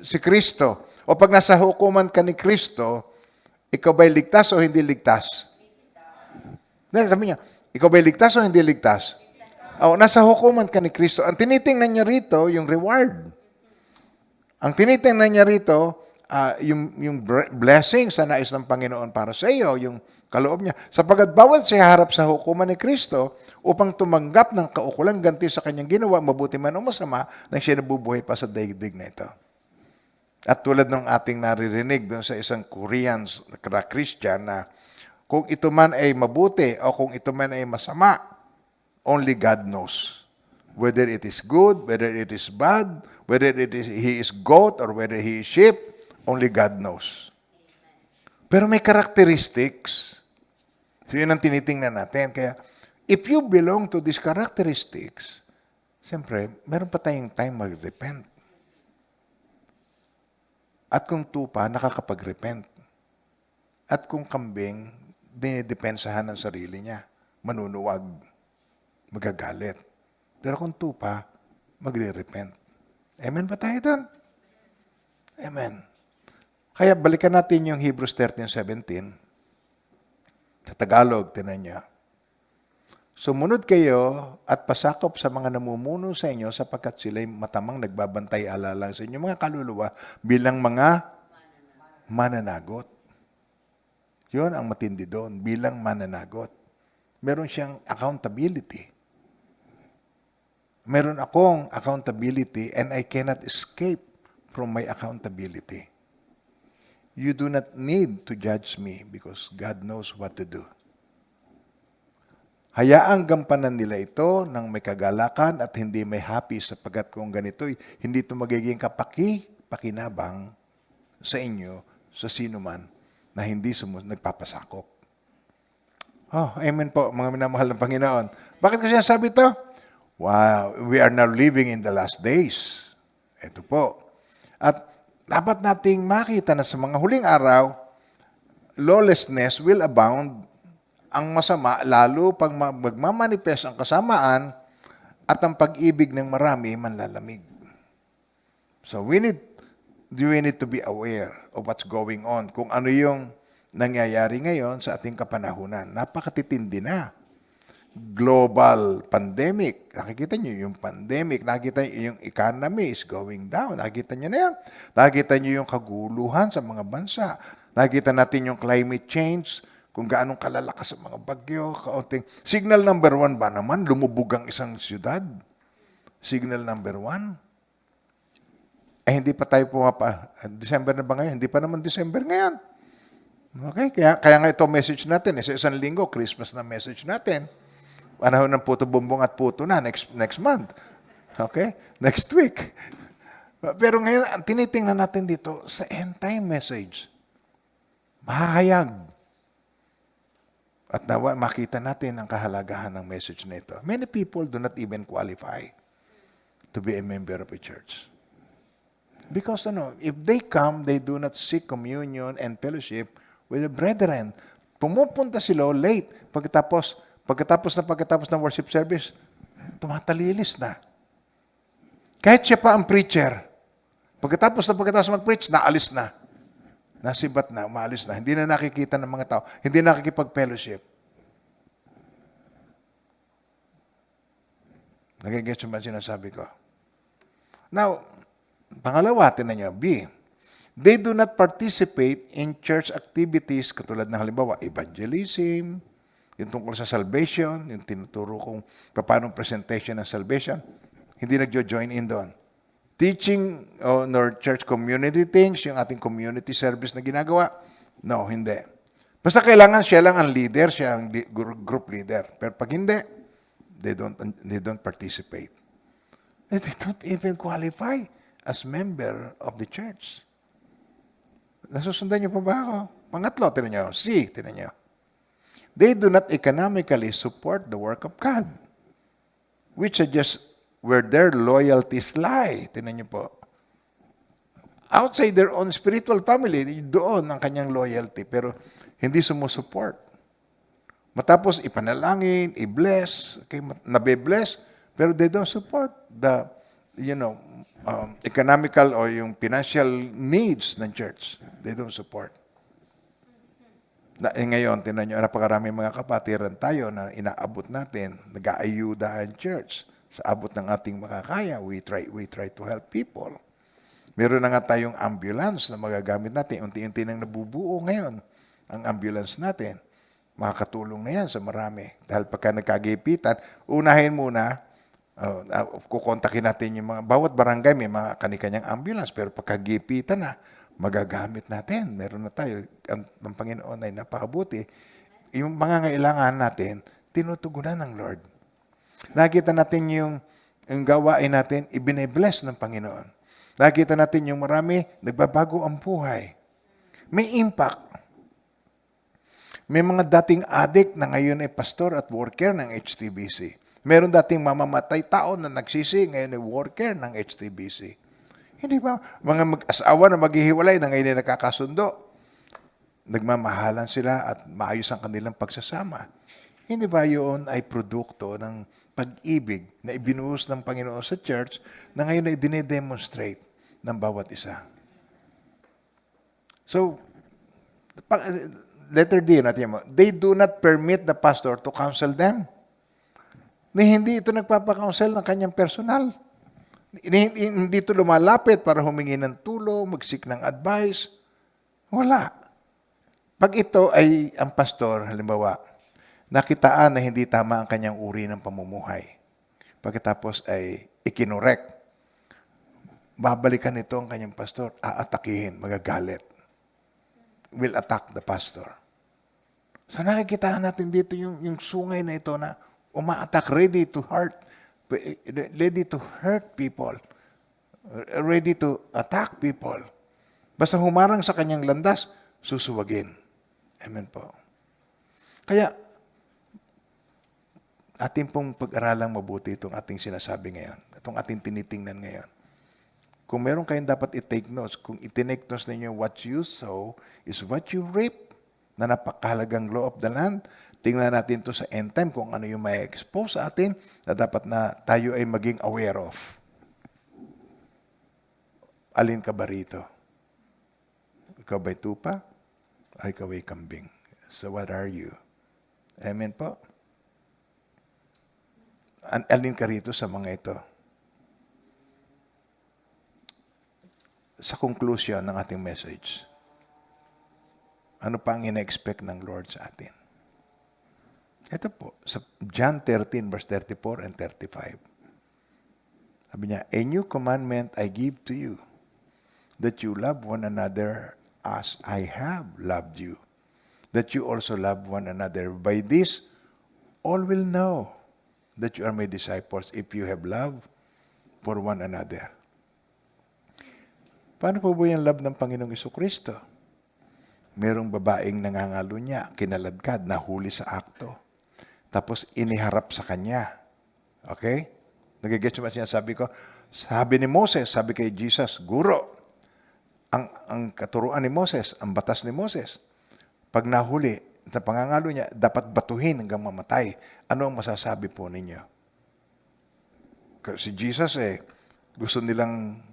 Si Kristo. O pag nasa hukuman ka ni Kristo, ikaw ba'y ligtas o hindi ligtas? Sabi niya, ikaw ba'y ligtas o hindi ligtas? O, nasa hukuman ka ni Kristo. Ang tinitingnan niya rito, yung reward. Ang tinitingnan niya rito, yung blessings na nais ng Panginoon para sa iyo, yung kaloob niya. Sapagkat bawat siya harap sa hukuman ni Kristo upang tumanggap ng kaukulang ganti sa kanyang ginawa, mabuti man o masama, nang siya nabubuhay pa sa daigdig na ito. At tulad ng ating naririnig doon sa isang Korean Christian na kung ito man ay mabuti o kung ito man ay masama, only God knows. Whether it is good, whether it is bad, whether he is goat or whether he is sheep, only God knows. Pero may characteristics. So yun ang tinitingnan natin. Kaya, if you belong to these characteristics, siyempre, meron pa tayong time mag-repent. At kung tupa, nakakapag-repent. At kung kambing, dinidepensahan ng sarili niya. Manunuwag. Magagalit. Pero kung tupa, magre-repent. Amen ba tayo doon? Amen. Kaya balikan natin yung Hebrews 13:17. Sa Tagalog, tinan niyo. Sumunod kayo at pasakop sa mga namumuno sa inyo sapagkat sila'y matamang nagbabantay alala sa inyo mga kaluluwa bilang mga mananagot. Yun ang matindi doon, bilang mananagot. Meron siyang accountability. Meron akong accountability and I cannot escape from my accountability. You do not need to judge me because God knows what to do. Hayaang gampanan nila ito ng may kagalakan at hindi may happy sapagkat kung ganito, hindi ito magiging pakinabang sa inyo, sa sino man na hindi nagpapasakop. Oh, amen po, mga minamahal ng Panginoon. Bakit ko sinasabi ito? Wow, we are now living in the last days. Ito po. At dapat nating makita na sa mga huling araw, lawlessness will abound. Ang masama, lalo pag magmamanifest ang kasamaan at ang pag-ibig ng marami manlalamig. So we need to be aware of what's going on. Kung ano yung nangyayari ngayon sa ating kapanahunan. Napakatitindi na. Global pandemic. Nakikita niyo yung pandemic. Nakikita niyo yung economy is going down. Nakikita niyo na yan. Nakikita niyo yung kaguluhan sa mga bansa. Nakikita natin yung climate change, kung gaano kalalakas ang mga bagyo, kaunting. Signal number 1 ba naman? Lumubog ang isang siyudad. Signal number 1. Hindi pa tayo December na ba ngayon? Hindi pa naman December ngayon. Okay? Kaya nga ito message natin. Sa isang linggo, Christmas na message natin. Panahon ng puto bumbong at puto na next month. Okay? Next week. Pero ngayon, tinitingnan natin dito sa end time message. Mahahayag. At nawa, makita natin ang kahalagahan ng message na ito. Many people do not even qualify to be a member of a church. Because if they come, they do not seek communion and fellowship with the brethren. Pumupunta sila late. Pagkatapos ng worship service, tumatalilis na. Kahit siya pa ang preacher, pagkatapos mag-preach, naalis na. Nasibat na, umaalis na. Hindi na nakikita ng mga tao. Hindi nakikipag-fellowship. Nagigets mo ba sinasabi ko? Now, pangalawa, tinan niyo, B. They do not participate in church activities katulad ng halimbawa, evangelism, yung tungkol sa salvation, yung tinuturo kung paano presentation ng salvation. Hindi nagjo-join in doon. Teaching nor church community things, yung ating community service na ginagawa, no, hindi. Basta kailangan siya lang ang leader, siya ang group leader. Pero pag hindi, they don't participate. They don't even qualify as member of the church. Nasusundan niyo pa ba ako? Pangatlo, tinan niyo. C, tinan niyo. They do not economically support the work of God, which suggests where their loyalties lie. Tingnan niyo po. Outside their own spiritual family, doon ang kanyang loyalty, pero hindi sumusupport. Matapos ipanalangin, i-bless, okay, nabe-bless, pero they don't support the, economical o yung financial needs ng church. They don't support. Ngayon, tingnan niyo, napakaraming mga kapatiran tayo na inaabot natin, nag-aayuda ang church. Sa abot ng ating makakaya, we try to help people. Meron na nga tayong ambulance na magagamit natin. Unti-unti nang nabubuo ngayon ang ambulance natin. Makakatulong na yan sa marami. Dahil pagka nagkagipitan, unahin muna, kukontakin natin yung bawat barangay may mga kanikanyang ambulance. Pero pagkagipitan na, magagamit natin. Meron na tayo. Ang Panginoon ay napakabuti. Yung mga ngailangan natin, tinutugunan ng Lord. Nakita natin yung gawain natin, ibine-bless ng Panginoon. Nakita natin yung marami, nagbabago ang buhay. May impact. May mga dating addict na ngayon ay pastor at worker ng HTBC. Meron dating mamamatay tao na nagsisi, ngayon ay worker ng HTBC. Hindi ba? Mga mag-asawa na maghihiwalay na ngayon ay nakakasundo. Nagmamahalan sila at maayos ang kanilang pagsasama. Hindi ba yun ay produkto ng pag-ibig na ibinuhos ng Panginoon sa church na ngayon ay dinedemonstrate ng bawat isa? So, letter D, natin mo, they do not permit the pastor to counsel them. Hindi ito nagpapakounsel ng kanyang personal. Hindi ito lumalapit para humingi ng tulong, mag-seek ng advice. Wala. Pag ito ay ang pastor, halimbawa, nakitaan na hindi tama ang kanyang uri ng pamumuhay. Pagkatapos ay ikinorek. Babalikan ito ang kanyang pastor, aatakihin, magagalit. will attack the pastor. So nakikita natin dito yung sungay na ito na uma-attack, ready to hurt people, ready to attack people. Basta humarang sa kanyang landas, susuwagin. Amen po. Kaya, ating pong pag-aralang mabuti itong ating sinasabi ngayon, itong ating tinitingnan ngayon. Kung meron kayong dapat i-take notes, kung i-take notes ninyo, what you sow is what you reap, na napakahalagang law of the land. Tingnan natin to sa end time kung ano yung may expose sa atin na dapat na tayo ay maging aware of. Alin ka ba rito? Ikaw ba'y tupa? Ay, ikaw ay kambing. So what are you? Amen po? Alin ka rito sa mga ito? Sa conclusion ng ating message, ano pa ang ina-expect ng Lord sa atin? Ito po, sa John 13 verse 34 and 35. Sabi niya, "A new commandment I give to you, that you love one another as I have loved you, that you also love one another. By this, all will know that you are my disciples if you have love for one another." Paano po ba yung love ng Panginoong Jesucristo? Merong babaeng nangangalo niya, kinaladkad, nahuli sa akto. Tapos iniharap sa kanya. Okay? Nagigets mo ba sinasabi ko? Sabi ni Moses, sabi kay Jesus, Guro, ang katuruan ni Moses, ang batas ni Moses, pag nahuli, sa pangangalo niya, dapat batuhin hanggang mamatay. Ano ang masasabi po ninyo? Si Jesus gusto nilang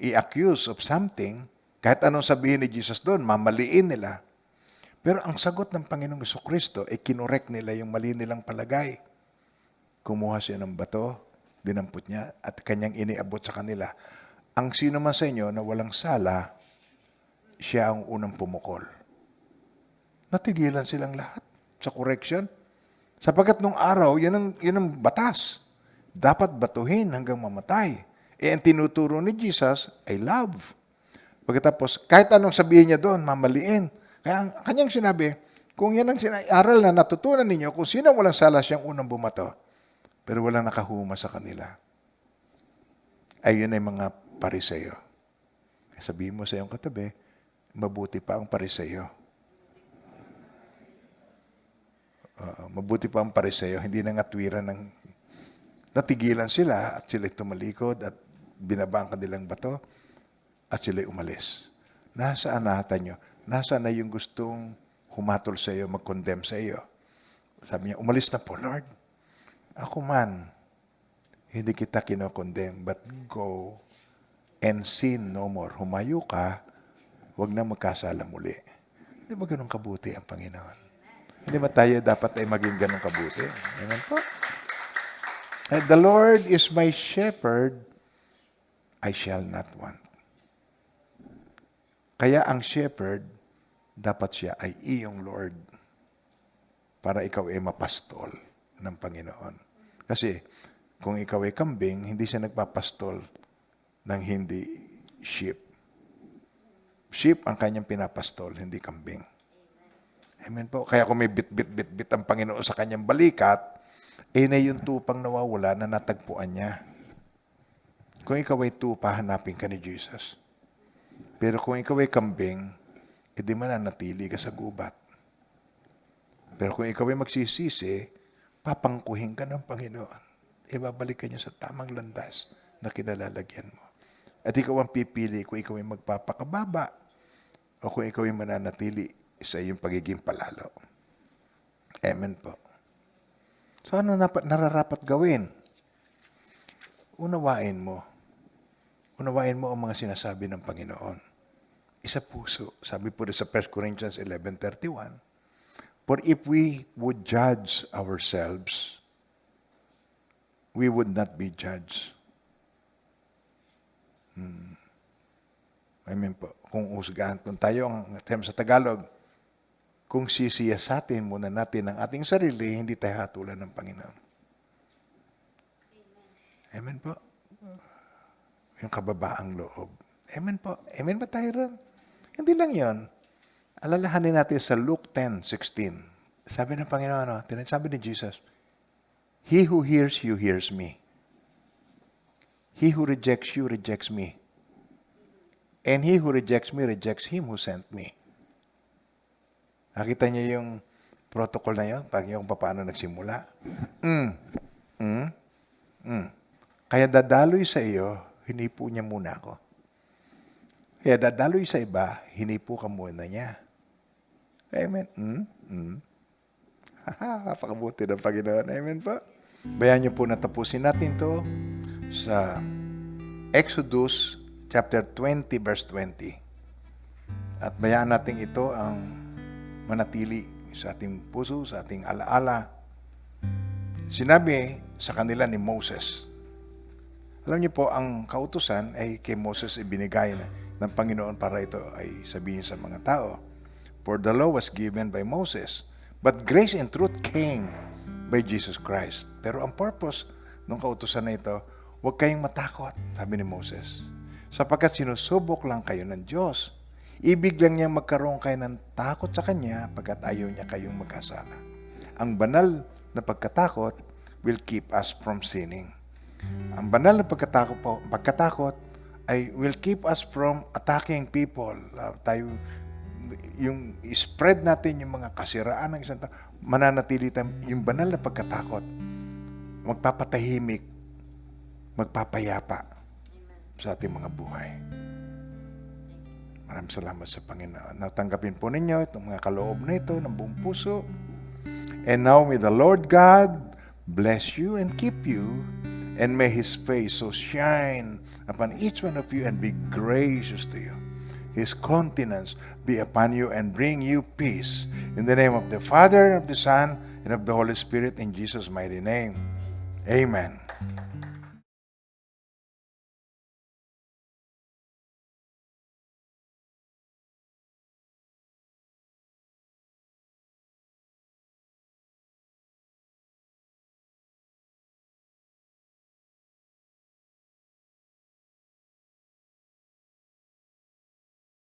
i-accuse of something, kahit anong sabihin ni Jesus doon, mamaliin nila. Pero ang sagot ng Panginoong Jesucristo ay kinorek nila yung mali nilang palagay. Kumuha siya ng bato, dinampot niya, at kanyang iniabot sa kanila. Ang sino man sa inyo na walang sala, siya ang unang pumukol. Natigilan silang lahat sa correction. Sapagkat nung araw, yun ang batas. Dapat batuhin hanggang mamatay. Ang tinuturo ni Jesus ay love. Pagkatapos, kahit anong sabihin niya doon, mamaliin. Kaya ang kanyang sinabi, kung yan ang aral na natutunan ninyo, kung sino walang sala siyang unang bumato, pero walang nakahuma sa kanila, ay yun ay mga pariseyo. Sabihin mo sa iyong katabi, mabuti pa ang pariseyo. Mabuti pa ang pariseyo, hindi na ngatwiran ng natigilan sila at sila'y tumalikod at binaba ang kanilang bato at sila'y umalis. Nasaan nahatan nyo? Nasaan na yung gustong humatol sa iyo, mag-condemn sa iyo? Sabi niya, umalis na po, Lord. Ako man, hindi kita kinokondemn, but go and sin no more. Humayo ka, huwag na magkasala muli. Hindi ba ganun kabuti ang Panginoon? Hindi ba tayo dapat ay maging ganun kabuti? Amen po. And the Lord is my shepherd, I shall not want. Kaya ang shepherd, dapat siya ay iyong Lord para ikaw ay mapastol ng Panginoon. Kasi kung ikaw ay kambing, hindi siya nagpapastol ng hindi sheep. Sheep ang kanyang pinapastol, hindi kambing. Amen po. Kaya kung may bit ang Panginoon sa kanyang balikat, na yung tupang nawawala na natagpuan niya. Kung ikaw ay tupa, hanapin ka ni Jesus. Pero kung ikaw ay kambing, edi mananatili ka sa gubat. Pero kung ikaw ay magsisisi, papangkuhin ka ng Panginoon. Ibabalik ka niya sa tamang landas na kinalalagyan mo. At ikaw ang pipili kung ikaw ay magpapakababa o kung ikaw ay mananatili sa iyong pagiging palalo. Amen po. So ano nararapat gawin? Unawain mo ang mga sinasabi ng Panginoon. Isa puso. Sabi po sa 1 Corinthians 11:31, for if we would judge ourselves, we would not be judged. Amen po. Kung usgahan, kung tayo ang term sa Tagalog, kung sisiyasatin muna natin ang ating sarili, hindi tayo hatulan ng Panginoon. Amen po. Yung kababaang loob. Amen po. Amen ba tayo ron? Hindi lang yon. Alalahanin natin sa Luke 10:16. Sabi ng Panginoon, sabi ni Jesus, He who hears you hears me. He who rejects you rejects me. And he who rejects me rejects him who sent me. Nakita niyo yung protocol na yun? Yung paano nagsimula? Kaya dadaloy sa iyo, hinipo niya muna ako. Kaya dadaloy sa iba, hinipo ka muna niya. Amen? Napakabuti ng Panginoon. Amen po? Bayan niyo po na tapusin natin to sa Exodus chapter 20 verse 20. At bayaan natin ito ang manatili sa ating puso, sa ating alaala. Sinabi sa kanila ni Moses. Alam niyo po, ang kautusan ay kay Moses ibinigay ng Panginoon para ito ay sabihin sa mga tao. For the law was given by Moses, but grace and truth came by Jesus Christ. Pero ang purpose ng kautusan na ito, huwag kayong matakot, sabi ni Moses. Sapagkat sinusubok lang kayo ng Diyos. Ibig lang niyang magkaroon kayo ng takot sa Kanya pagkat ayaw niya kayong magkasala. Ang banal na pagkatakot will keep us from sinning. Ang banal na pagkatakot ay will keep us from attacking people. Yung spread natin yung mga kasiraan ng isang tao, mananatili yung banal na pagkatakot, magpapatahimik, magpapayapa sa ating mga buhay. Maraming salamat sa Panginoon. Natanggapin po ninyo itong mga kaloob na ito ng buong puso. And now may the Lord God bless you and keep you, and may His face so shine upon each one of you and be gracious to you. His countenance be upon you and bring you peace. In the name of the Father, and of the Son, and of the Holy Spirit, in Jesus' mighty name. Amen.